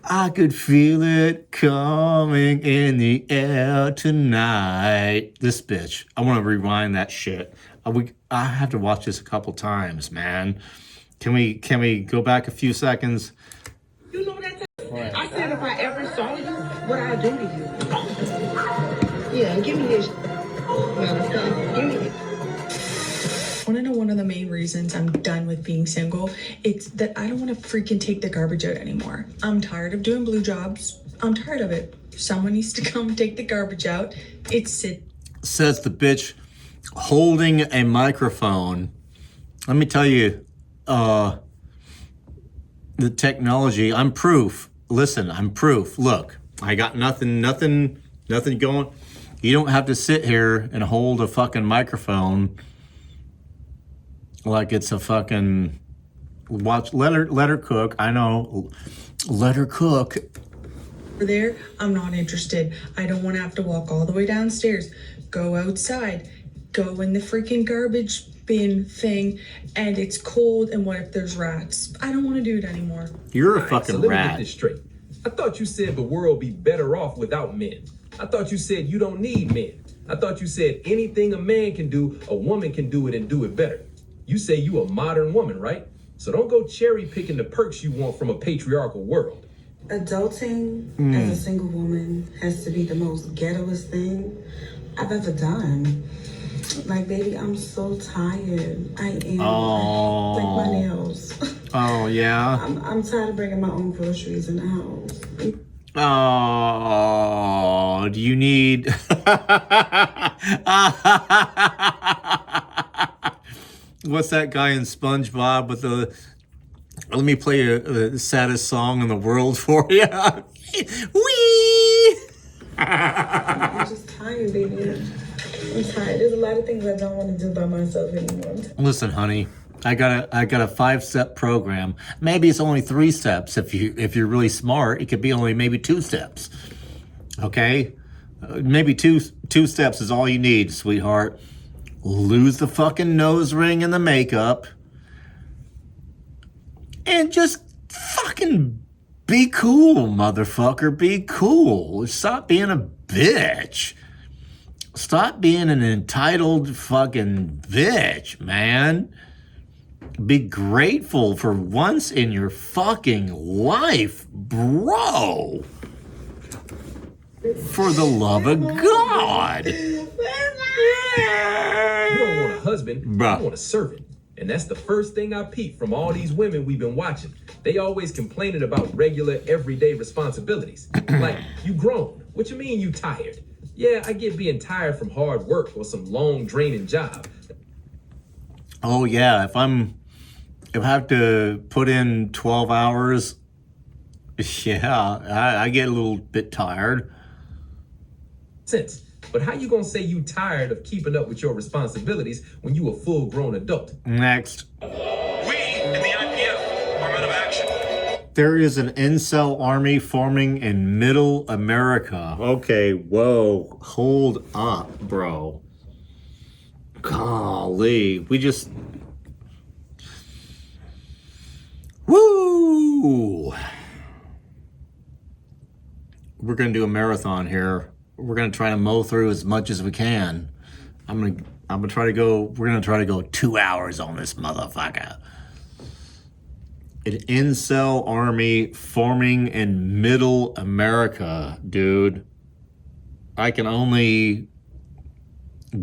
I could feel it coming in the air tonight. This bitch. I want to rewind that shit. I have to watch this a couple times, man. Can we go back a few seconds?
You know that. I said if I ever saw you, what I'd do to you. Yeah, give me this. Give me this.
Want to know one of the main reasons I'm done with being single? It's that I don't want to freaking take the garbage out anymore. I'm tired of doing blue jobs. I'm tired of it. Someone needs to come take the garbage out.
Says the bitch holding a microphone. Let me tell you, the technology, I'm proof. Listen, I'm proof. Look, I got nothing going. You don't have to sit here and hold a fucking microphone like it's a fucking let her cook. I know. Let her cook.
There, I'm not interested. I don't want to have to walk all the way downstairs, go outside, go in the freaking garbage bin thing, and it's cold, and what if there's rats? I don't want to do it anymore.
You're a fucking
let
rat.
Me get this straight. I thought you said the world be better off without men. I thought you said you don't need men. I thought you said anything a man can do, a woman can do it and do it better. You say you a modern woman, right? So don't go cherry picking the perks you want from a patriarchal world.
Adulting as a single woman has to be the most ghettoest thing I've ever done. Like, baby, I'm so tired. I am. Like my nails.
Oh, yeah?
I'm tired of bringing my own groceries in the house.
Oh, do you need... what's that guy in SpongeBob with the, let me play the saddest song in the world for you. Wee!
I'm just tired, baby. I'm tired. There's a lot of things I don't want to do by myself anymore.
Listen, honey, I got a 5-step program. Maybe it's only 3 steps. If you're really smart, it could be only maybe 2 steps. Okay? Maybe two steps is all you need, sweetheart. Lose the fucking nose ring and the makeup. And just fucking be cool, motherfucker. Be cool. Stop being a bitch. Stop being an entitled fucking bitch, man. Be grateful for once in your fucking life, bro. For the love of God.
You don't want a husband, you want a servant. And that's the first thing I peeped from all these women we've been watching. They always complaining about regular, everyday responsibilities. Like, you grown. What you mean you tired? Yeah, I get being tired from hard work or some long, draining job.
Oh yeah, if I have to put in 12 hours, yeah, I get a little bit tired.
But how you gonna say you tired of keeping up with your responsibilities when you a full-grown adult?
Next.
We in the IPF are men of action.
There is an incel army forming in Middle America. Okay, whoa, hold up, bro. Golly, we just... Woo! We're gonna do a marathon here. We're gonna try to mow through as much as we can. I'm gonna try to go. We're gonna try to go 2 hours on this motherfucker. An incel army forming in Middle America, dude. I can only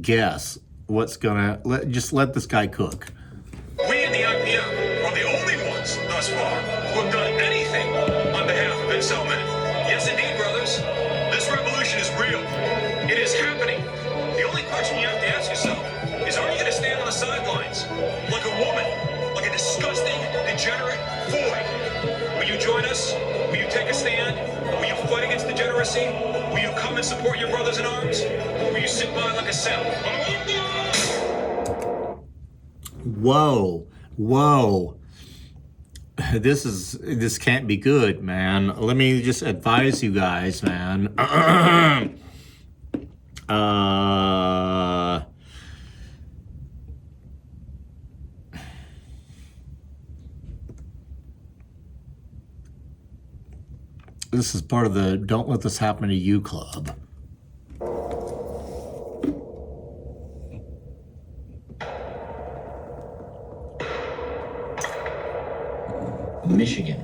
guess what's gonna just let this guy cook.
We in the IPF are the only ones thus far who have done anything on behalf of incel men. Yes, indeed, brothers. This revolution is real. It is happening. The only question you have to ask yourself is, are you going to stand on the sidelines like a woman, like a disgusting, degenerate void? Will you join us? Will you take a stand? Will you fight against degeneracy? Will you come and support your brothers in arms? Or will you sit by like a cell?
Whoa, whoa. This can't be good, man. Let me just advise you guys, man. This is part of the Don't Let This Happen to You club.
Michigan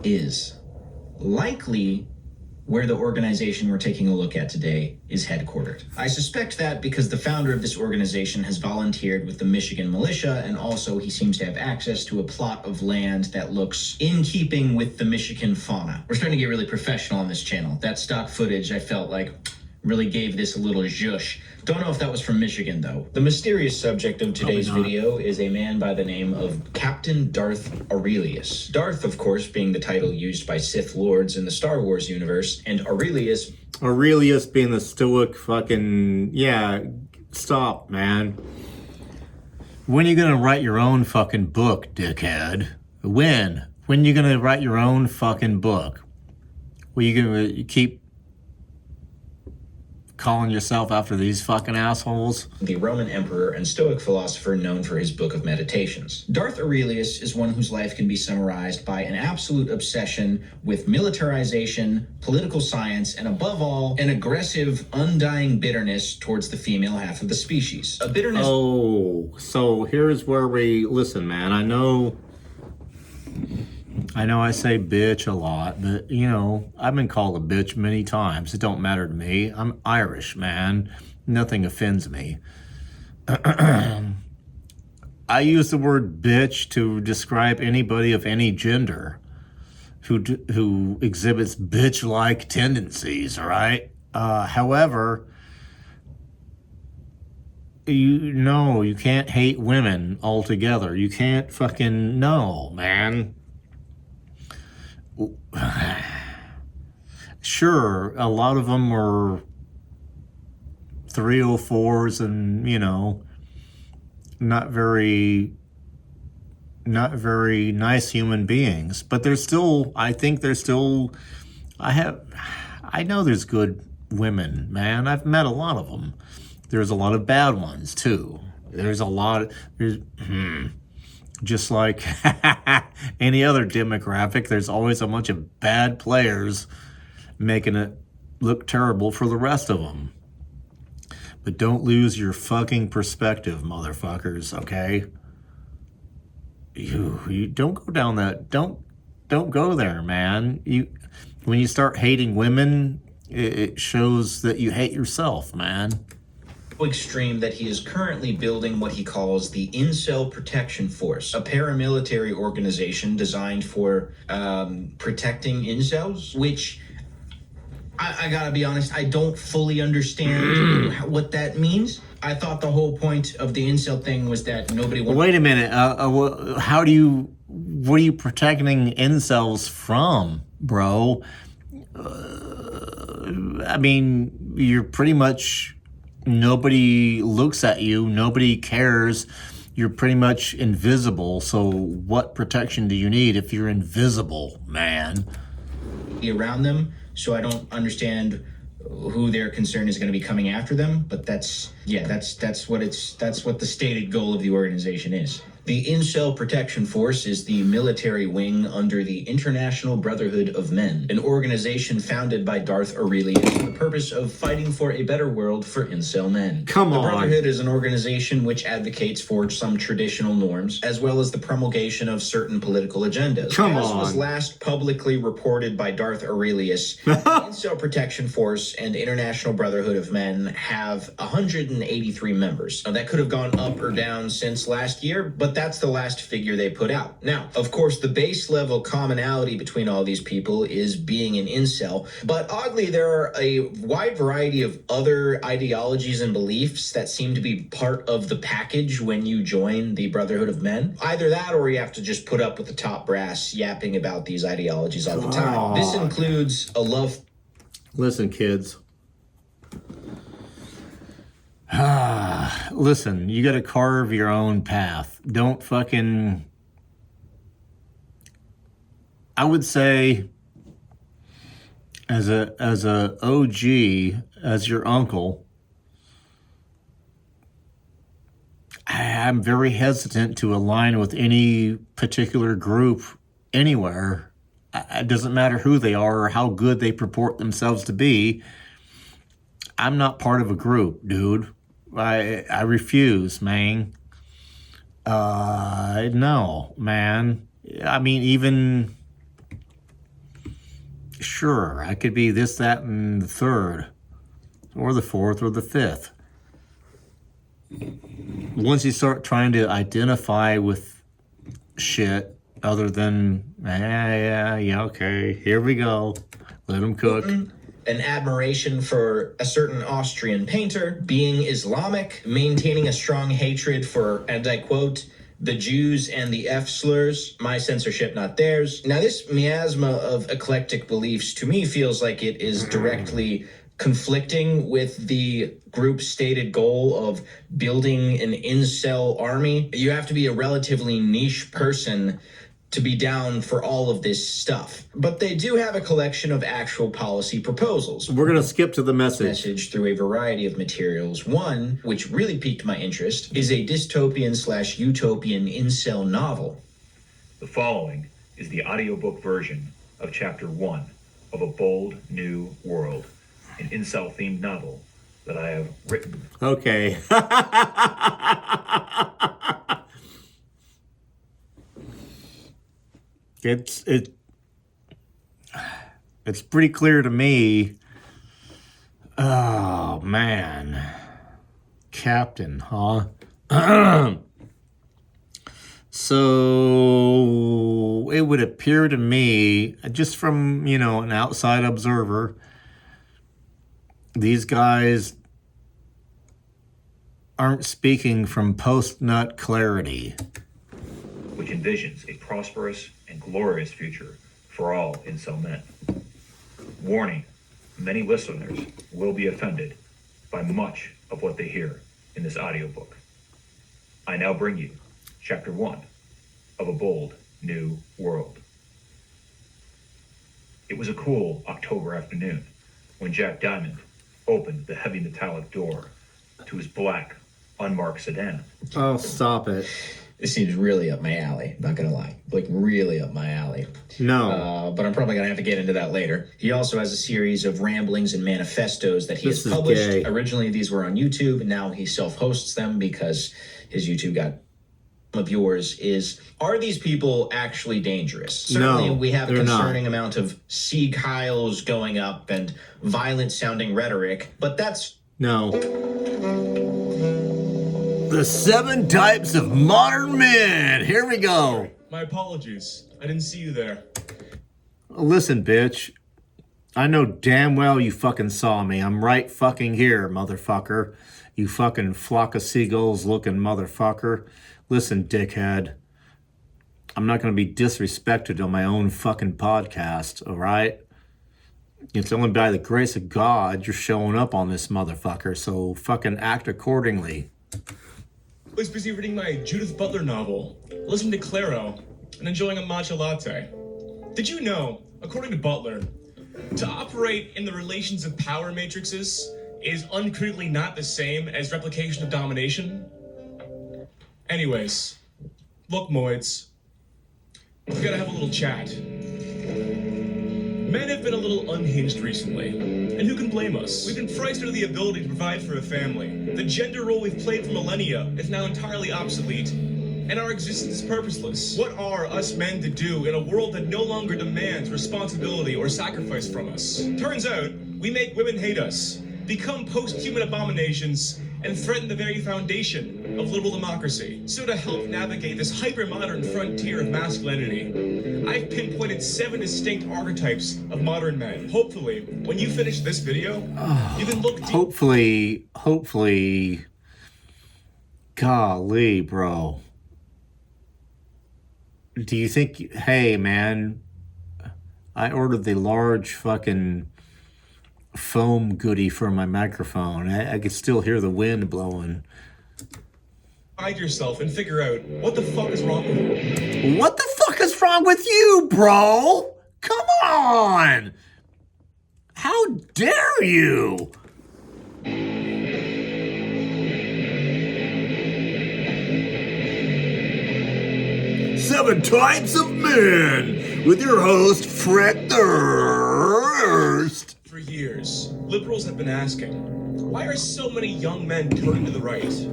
is likely where the organization we're taking a look at today is headquartered. I suspect that because the founder of this organization has volunteered with the Michigan militia, and also he seems to have access to a plot of land that looks in keeping with the Michigan fauna. We're starting to get really professional on this channel. That stock footage, I felt like, really gave this a little zhush. Don't know if that was from Michigan, though. The mysterious subject of today's video is a man by the name of Captain Darth Aurelius. Darth, of course, being the title used by Sith Lords in the Star Wars universe, and Aurelius
being the stoic fucking... Yeah, stop, man. When are you gonna write your own fucking book, dickhead? When? When are you gonna write your own fucking book? Well, you gonna keep calling yourself after these fucking assholes?
The Roman emperor and Stoic philosopher known for his Book of Meditations. Darth Aurelius is one whose life can be summarized by an absolute obsession with militarization, political science, and above all, an aggressive, undying bitterness towards the female half of the species. A bitterness...
Oh, so here's where we... Listen, man, I know I say bitch a lot, but, you know, I've been called a bitch many times. It don't matter to me. I'm Irish, man. Nothing offends me. I use the word bitch to describe anybody of any gender who exhibits bitch-like tendencies, all right? However, you can't hate women altogether. You can't fucking, no, man. Sure, a lot of them are 304s and, you know, not very nice human beings, but there's still, I think there's still, I know there's good women, man. I've met a lot of them. There's a lot of bad ones too. There's just like any other demographic, there's always a bunch of bad players making it look terrible for the rest of them. But don't lose your fucking perspective, motherfuckers, okay? You don't go down that, don't go there, man. When you start hating women, it shows that you hate yourself, man.
Extreme that he is currently building what he calls the Incel Protection Force, a paramilitary organization designed for protecting incels, which I gotta be honest, I don't fully understand what that means. I thought the whole point of the incel thing was that nobody wanted...
Wait a minute, what are you protecting incels from, bro? I mean, you're pretty much... Nobody looks at you. Nobody cares. You're pretty much invisible. So what protection do you need if you're invisible, man?
Around them, so I don't understand who their concern is going to be coming after them. But that's what the stated goal of the organization is. The Incel Protection Force is the military wing under the International Brotherhood of Men, an organization founded by Darth Aurelius for the purpose of fighting for a better world for incel men.
Come on.
The Brotherhood is an organization which advocates for some traditional norms, as well as the promulgation of certain political agendas.
Come
As
on.
was last publicly reported by Darth Aurelius, the Incel Protection Force and International Brotherhood of Men have 183 members. Now, that could have gone up or down since last year, but that's the last figure they put out. Now, of course, the base level commonality between all these people is being an incel, but oddly, there are a wide variety of other ideologies and beliefs that seem to be part of the package when you join the Brotherhood of Men. Either that, or you have to just put up with the top brass yapping about these ideologies all the time. This includes a love...
Listen, kids. Listen, you got to carve your own path. Don't fucking... I would say, as a OG, as your uncle, I'm very hesitant to align with any particular group anywhere. It doesn't matter who they are or how good they purport themselves to be. I'm not part of a group, dude. I refuse, man. No, man. I mean, even... Sure, I could be this, that, and the third. Or the fourth, or the fifth. Once you start trying to identify with shit other than, yeah, okay, here we go. Let them cook.
An admiration for a certain Austrian painter, being Islamic, maintaining a strong hatred for, and I quote, the Jews and the F slurs, my censorship, not theirs. Now, this miasma of eclectic beliefs to me feels like it is directly conflicting with the group's stated goal of building an incel army. You have to be a relatively niche person to be down for all of this stuff. But they do have a collection of actual policy proposals.
We're going to skip to the message.
Through a variety of materials. One, which really piqued my interest, is a dystopian/utopian incel novel.
The following is the audiobook version of Chapter 1 of A Bold New World, an incel-themed novel that I have written.
Okay. It's pretty clear to me. Oh, man. Captain, huh? So it would appear to me, just from, an outside observer, these guys aren't speaking from post-nut clarity.
Which envisions a prosperous and glorious future for all incel men. Warning, many listeners will be offended by much of what they hear in this audiobook. I now bring you Chapter 1 of A Bold New World. It was a cool October afternoon when Jack Diamond opened the heavy metallic door to his black, unmarked sedan.
Oh, stop it.
This seems really up my alley, not gonna lie. Like, really up my alley.
No.
But I'm probably gonna have to get into that later. He also has a series of ramblings and manifestos that he has published.
Gay.
Originally, these were on YouTube, and now he self-hosts them because his YouTube got of yours is, are these people actually dangerous? Certainly, we have a concerning amount of sea Kyles going up and violent-sounding rhetoric, but that's...
No. The 7 types of modern men. Here we go.
My apologies. I didn't see you there.
Listen, bitch. I know damn well you fucking saw me. I'm right fucking here, motherfucker. You fucking flock of seagulls looking motherfucker. Listen, dickhead. I'm not going to be disrespected on my own fucking podcast, all right? It's only by the grace of God you're showing up on this motherfucker, so fucking act accordingly.
I was busy reading my Judith Butler novel, listening to Claro, and enjoying a matcha latte. Did you know, according to Butler, to operate in the relations of power matrices is uncritically not the same as replication of domination? Anyways, look, Moids, we gotta have a little chat. Men have been a little unhinged recently, and who can blame us? We've been priced out of the ability to provide for a family. The gender role we've played for millennia is now entirely obsolete, and our existence is purposeless. What are us men to do in a world that no longer demands responsibility or sacrifice from us? Turns out, we make women hate us, become post-human abominations, and threaten the very foundation of liberal democracy. So to help navigate this hyper-modern frontier of masculinity, I've pinpointed 7 distinct archetypes of modern men. Hopefully, when you finish this video, you can look deep.
Hopefully, golly, bro. Do you think, hey, man, I ordered the large fucking foam goodie for my microphone. I could still hear the wind blowing.
Hide yourself and figure out what the fuck is wrong with you.
What the fuck is wrong with you, bro? Come on! How dare you? Seven Types of Men with your host, Fred Durst.
For years, liberals have been asking, why are so many young men turning to the right?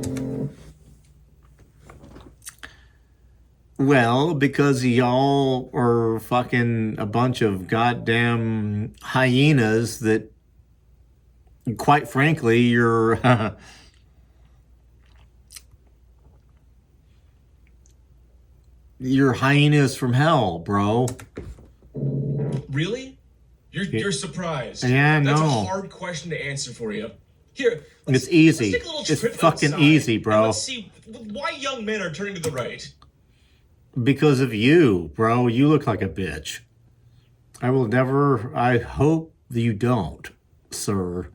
Well, because y'all are fucking a bunch of goddamn hyenas that, quite frankly, you're... you're hyenas from hell, bro.
Really? You're surprised.
Yeah,
That's
no.
a hard question to answer for you. Here,
It's easy.
let's take a little
It's
trip
fucking
outside
easy,
and
bro.
let's see why young men are turning to the right.
Because of you, bro. You look like a bitch. I will never... I hope that you don't, sir.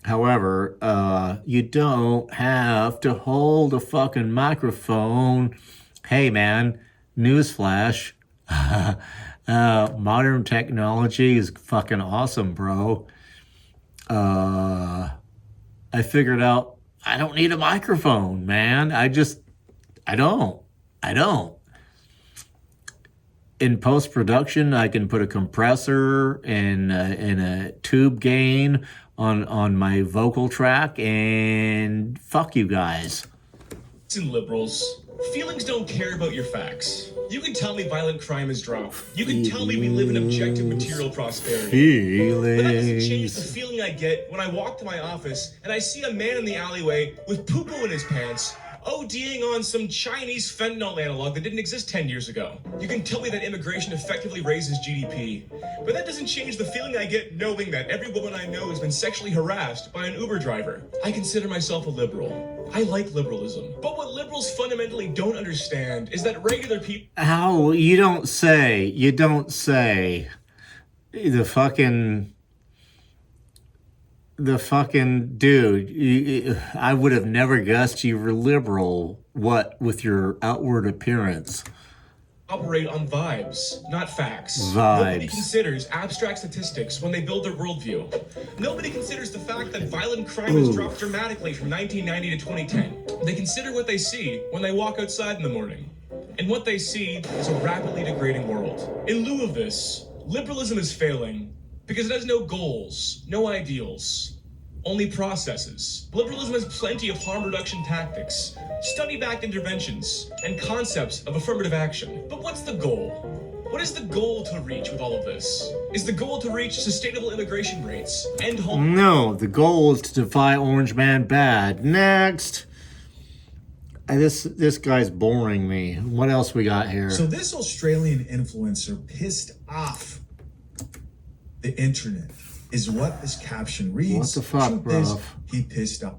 However, you don't have to hold a fucking microphone. Hey, man, newsflash. Modern technology is fucking awesome, bro. I figured out I don't need a microphone, man. I don't. In post-production, I can put a compressor and a tube gain on my vocal track, and fuck you guys.
Listen, liberals, feelings don't care about your facts. You can tell me violent crime has dropped. You can tell me we live in objective material prosperity. But that doesn't change the feeling I get when I walk to my office and I see a man in the alleyway with poo-poo in his pants,
ODing on some Chinese fentanyl analog that didn't exist 10 years ago. You can tell me that immigration effectively raises GDP, but that doesn't change the feeling I get knowing that every woman I know has been sexually harassed by an Uber driver. I consider myself a liberal. I like liberalism. But what liberals fundamentally don't understand is that regular people...
How? You don't say. You don't say. The fucking dude, I would have never guessed you were liberal, what, with your outward appearance.
Operate on vibes, not facts.
Vibes.
Nobody considers abstract statistics when they build their worldview. Nobody considers the fact that violent crime has dropped dramatically from 1990 to 2010. They consider what they see when they walk outside in the morning. And what they see is a rapidly degrading world. In lieu of this, liberalism is failing because it has no goals, no ideals, only processes. Liberalism has plenty of harm reduction tactics, study-backed interventions, and concepts of affirmative action. But what's the goal? What is the goal to reach with all of this? Is the goal to reach sustainable immigration rates, end home?
No, the goal is to defy Orange Man bad. Next. This guy's boring me. What else we got here?
So this Australian influencer pissed off the internet is what this caption reads.
What the fuck, bro?
He pissed off.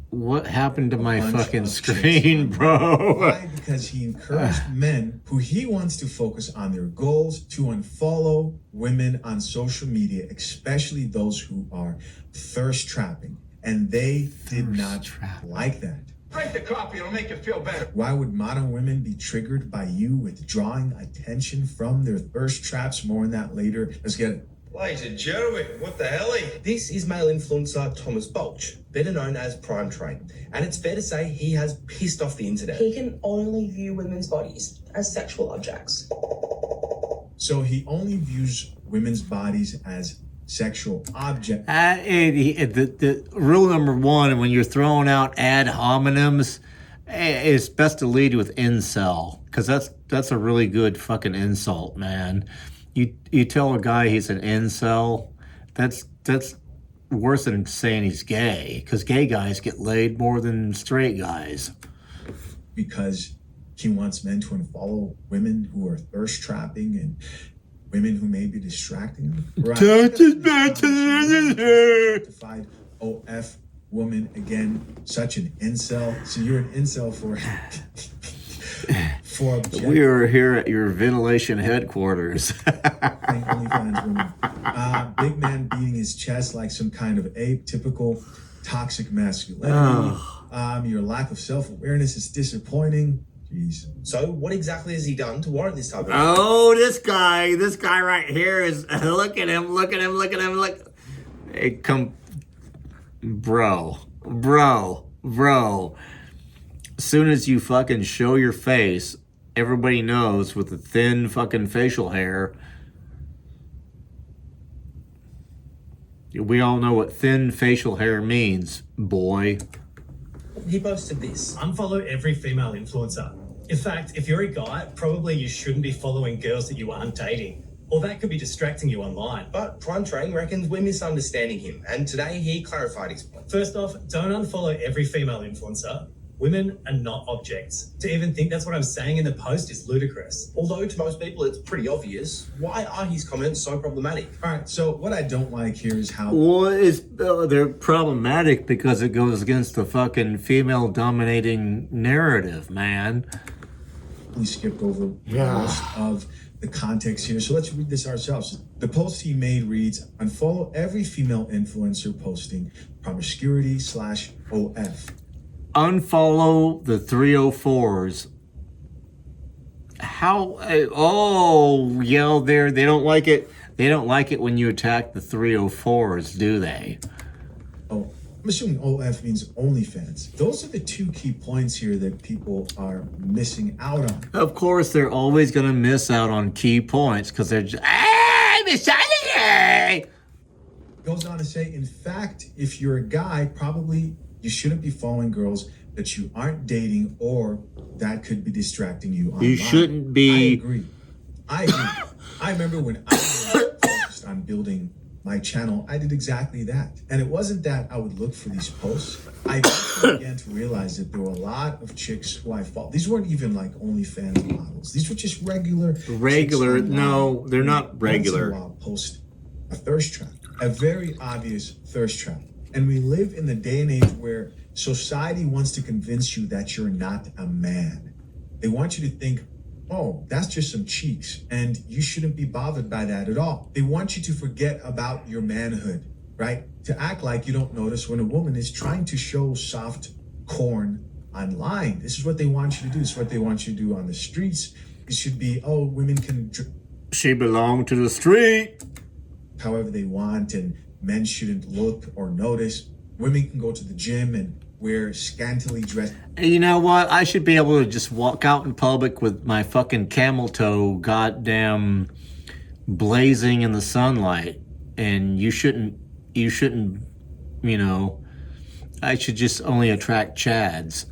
What happened to my fucking screen, bro?
Why? Because he encouraged men who he wants to focus on their goals to unfollow women on social media, especially those who are thirst trapping. And they did not like that.
Drink the coffee, it'll make you feel better.
Why would modern women be triggered by you withdrawing attention from their thirst traps? More on that later. Let's get it.
Ladies and gentlemen, what the hell?
This is male influencer Thomas Bulch, better known as Prime Train. And it's fair to say he has pissed off the internet.
He can only view women's bodies as sexual objects.
So he only views women's bodies as sexual object.
The rule number one, when you're throwing out ad hominems, it's best to lead with incel, because that's a really good fucking insult, man. You tell a guy he's an incel, that's worse than saying he's gay, because gay guys get laid more than straight guys.
Because he wants men to unfollow women who are thirst trapping and women who may be distracting them. Defied OF woman again, such an incel. So you're an incel for
we are here at your ventilation headquarters.
Big man beating his chest like some kind of atypical toxic masculinity. Your lack of self-awareness is disappointing. Jeez.
So what exactly has he done to warrant this type of...
Oh, this guy right here is, look at him. Hey, come, bro. As soon as you fucking show your face, everybody knows with the thin fucking facial hair. We all know what thin facial hair means, boy.
He posted this.
Unfollow every female influencer. In fact, if you're a guy, probably you shouldn't be following girls that you aren't dating. Or that could be distracting you online.
But Prime Train reckons we're misunderstanding him, and today he clarified his point.
First off, don't unfollow every female influencer. Women are not objects. To even think that's what I'm saying in the post is ludicrous.
Although to most people it's pretty obvious, why are his comments so problematic?
All right, so what I don't like here is how...
Well, they're problematic because it goes against the fucking female-dominating narrative, man.
We skipped over most of the context here, so let's read this ourselves. The post he made reads, unfollow every female influencer posting promiscuity/OF.
Unfollow the 304s. How? Oh, yeah, they don't like it. They don't like it when you attack the 304s, do they?
Oh, I'm assuming OF means OnlyFans. Those are the two key points here that people are missing out on.
Of course, they're always going to miss out on key points because they're just, misogyny!
Goes on to say, in fact, if you're a guy, probably you shouldn't be following girls that you aren't dating or that could be distracting you online.
You shouldn't be.
I agree. I remember when I was focused on building my channel, I did exactly that. And it wasn't that I would look for these posts. I eventually began to realize that there were a lot of chicks who I followed. These weren't even like OnlyFans models. These were just regular.
No, they're not regular.
Once in a while, post a thirst trap, a very obvious thirst trap. And we live in the day and age where society wants to convince you that you're not a man. They want you to think, oh, that's just some cheeks, and you shouldn't be bothered by that at all. They want you to forget about your manhood, right? To act like you don't notice when a woman is trying to show soft corn online. This is what they want you to do. This is what they want you to do on the streets. It should be, oh, women can...
She belonged to the street.
However they want, and men shouldn't look or notice. Women can go to the gym and wear scantily dressed.
You know what? I should be able to just walk out in public with my fucking camel toe goddamn blazing in the sunlight. And you shouldn't, you know, I should just only attract Chads.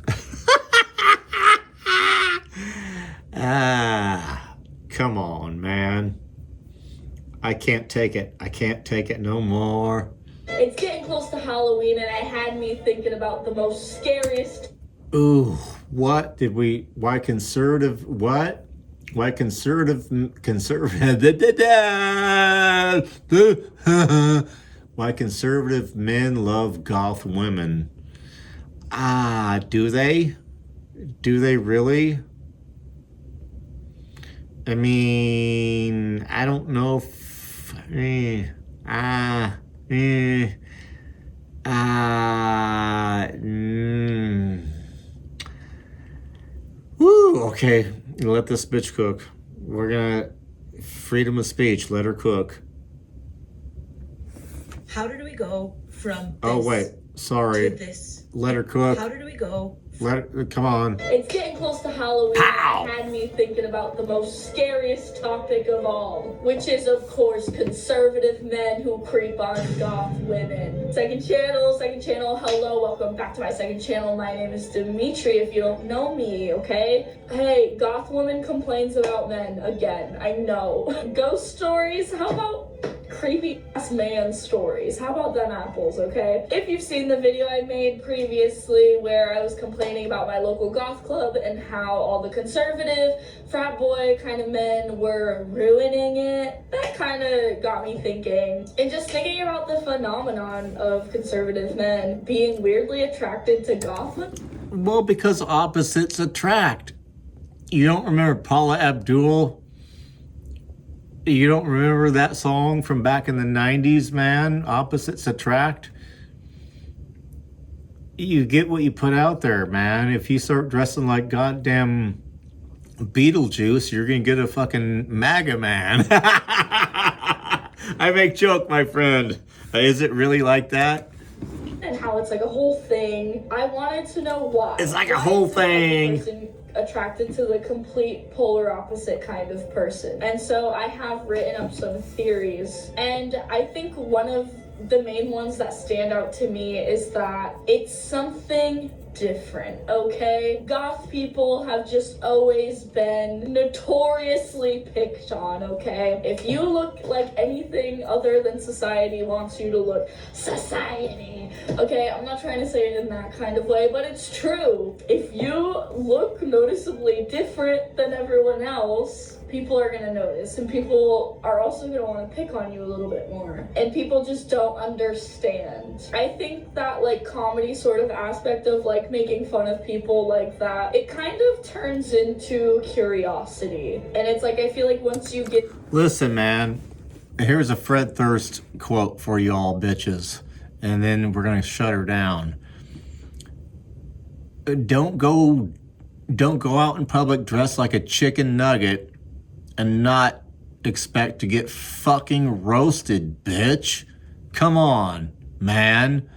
Come on, man. I can't take it. I can't take it no more.
It's getting close to Halloween, and it had me thinking about the most scariest.
Ooh, what did we? Why conservative? What? Why conservative? Why conservative men love goth women? Do they? Do they really? I mean, I don't know if... Woo, okay, let this bitch cook. We're gonna... Freedom of speech, let her cook.
How did we go from this
Oh, wait, sorry.
to this?
Let her cook.
How did we go?
Come on.
It's getting close to Halloween, and it had me thinking about the most scariest topic of all, which is, of course, conservative men who creep on goth women. Second channel, hello, welcome back to my second channel. My name is Dimitri, if you don't know me, okay? Hey, goth woman complains about men again, I know. Ghost stories, how about creepy ass man stories? How about them apples, okay? If you've seen the video I made previously where I was complaining about my local goth club and how all the conservative frat boy kind of men were ruining it, that kind of got me thinking. And just thinking about the phenomenon of conservative men being weirdly attracted to goth women.
Well, because opposites attract. You don't remember Paula Abdul? You don't remember that song from back in the 90s, man? Opposites attract? You get what you put out there, man. If you start dressing like goddamn Beetlejuice, you're gonna get a fucking MAGA man. I make joke, my friend. Is it really like that?
And how it's like a whole thing. I wanted to know why.
It's like a whole thing.
Attracted to the complete polar opposite kind of person. And so I have written up some theories, and I think one of the main ones that stand out to me is that it's something different, okay? Goth people have just always been notoriously picked on, okay? If you look like anything other than society wants you to look, society, okay? I'm not trying to say it in that kind of way, but it's true. If you look noticeably different than everyone else, people are gonna notice, and people are also gonna want to pick on you a little bit more, and people just don't understand. I think that like comedy sort of aspect of like making fun of people like that, it kind of turns into curiosity, and it's like I feel like once you get...
Listen, man, here's a Fred Durst quote for y'all bitches, and then we're gonna shut her down. Don't go out in public dressed like a chicken nugget and not expect to get fucking roasted, bitch. Come on, man.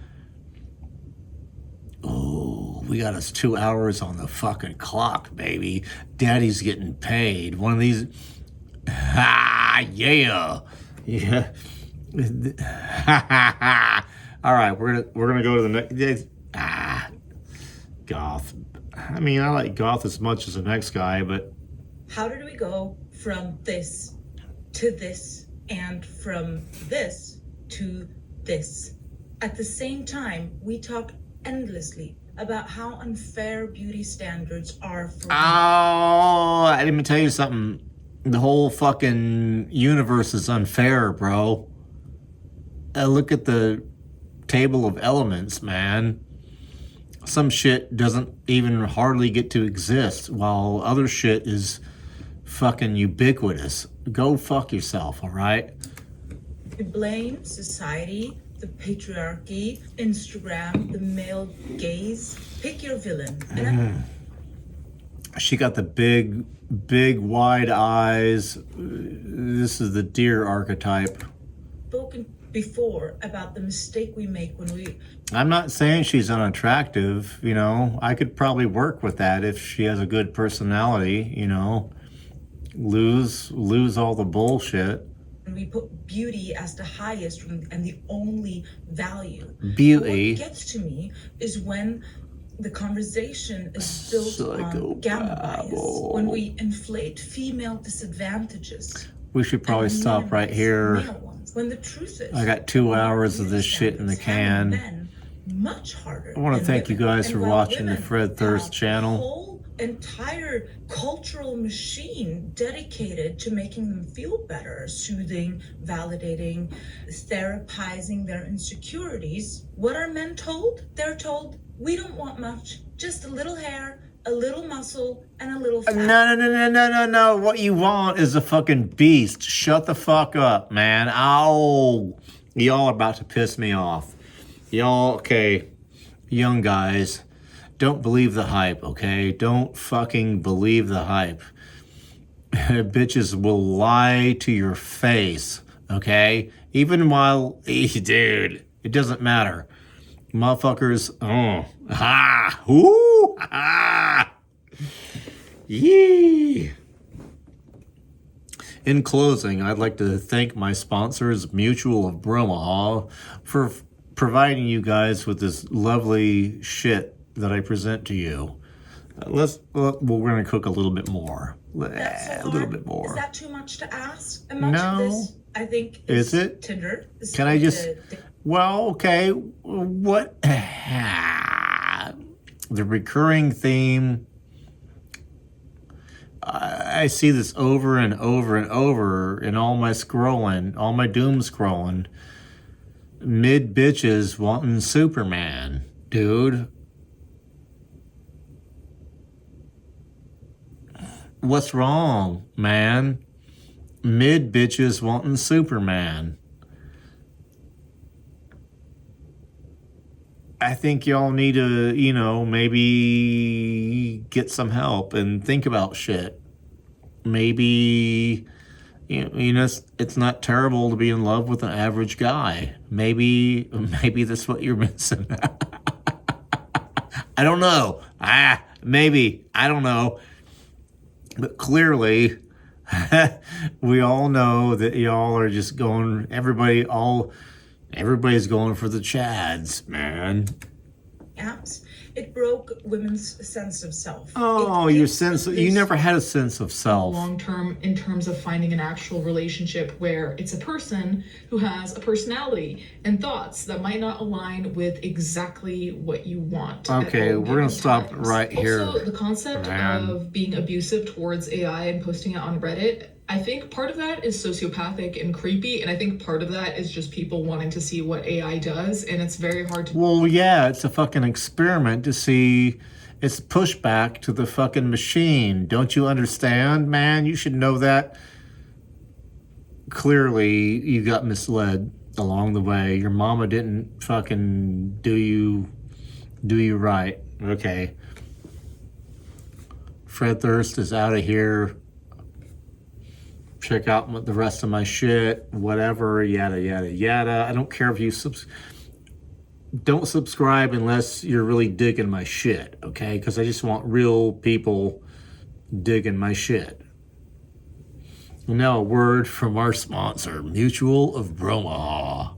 Oh, we got us 2 hours on the fucking clock, baby. Daddy's getting paid. One of these... yeah. All right, we're gonna go to the next... goth. I mean, I like goth as much as the next guy, but...
How did we go from this to this and from this to this. At the same time, we talk endlessly about how unfair beauty standards are for
Oh, let me tell you something. The whole fucking universe is unfair, bro. Look at the table of elements, man. Some shit doesn't even hardly get to exist, while other shit is fucking ubiquitous. Go fuck yourself, all right?
We blame society, the patriarchy, Instagram, the male gaze. Pick your villain. And
She got the big wide eyes. This is the deer archetype.
I've spoken before about the mistake we make when we
I'm not saying she's unattractive, you know. I could probably work with that if she has a good personality, you know. Lose all the bullshit.
put beauty as the highest and the only value.
Beauty.
What gets to me is when the conversation is built on gamma bias, when we inflate female disadvantages.
We should probably stop right here.
When the truth is,
I got 2 hours of this shit in the can.
Much harder.
I want to thank you guys for watching the Fred Thirst channel.
Whole entire cultural machine dedicated to making them feel better, soothing, validating, therapizing their insecurities. What are men told? They're told, we don't want much, just a little hair, a little muscle, and a little fat.
No. What you want is a fucking beast. Shut the fuck up, man. Ow. Y'all are about to piss me off. Y'all, okay, young guys, don't believe the hype, okay? Don't fucking believe the hype. Bitches will lie to your face, okay? Even while, dude, it doesn't matter. Motherfuckers, yee. In closing, I'd like to thank my sponsors, Mutual of Bromaha, for providing you guys with this lovely shit that I present to you. We're going to cook a little bit more. A little bit more.
Is that too much to ask? And much
No.
of this, I think,
Is it?
Tinder.
Can I just... Well, okay. What? The recurring theme... I see this over and over and over in all my scrolling, all my doom scrolling. Mid bitches wanting Superman, dude. What's wrong, man? Mid bitches wanting Superman. I think y'all need to, you know, maybe get some help and think about shit. Maybe, you know, it's not terrible to be in love with an average guy. Maybe that's what you're missing. I don't know. Maybe. I don't know. But clearly, we all know that y'all are just going, everybody's going for the chads, man.
Apps. It broke women's sense of self.
Oh, you never had a sense of self.
Long term, in terms of finding an actual relationship where it's a person who has a personality and thoughts that might not align with exactly what you want.
Okay, we're gonna stop right here.
Also, the concept of being abusive towards AI and posting it on Reddit, I think part of that is sociopathic and creepy, and I think part of that is just people wanting to see what AI does, and it's very hard to...
Well, yeah, it's a fucking experiment to see... It's pushback to the fucking machine. Don't you understand, man? You should know that. Clearly, you got misled along the way. Your mama didn't fucking do you right. Okay. Fred Thirst is out of here. Check out the rest of my shit, whatever, yada, yada, yada. I don't care if you don't subscribe unless you're really digging my shit, okay? Because I just want real people digging my shit. Now a word from our sponsor, Mutual of Bromaha.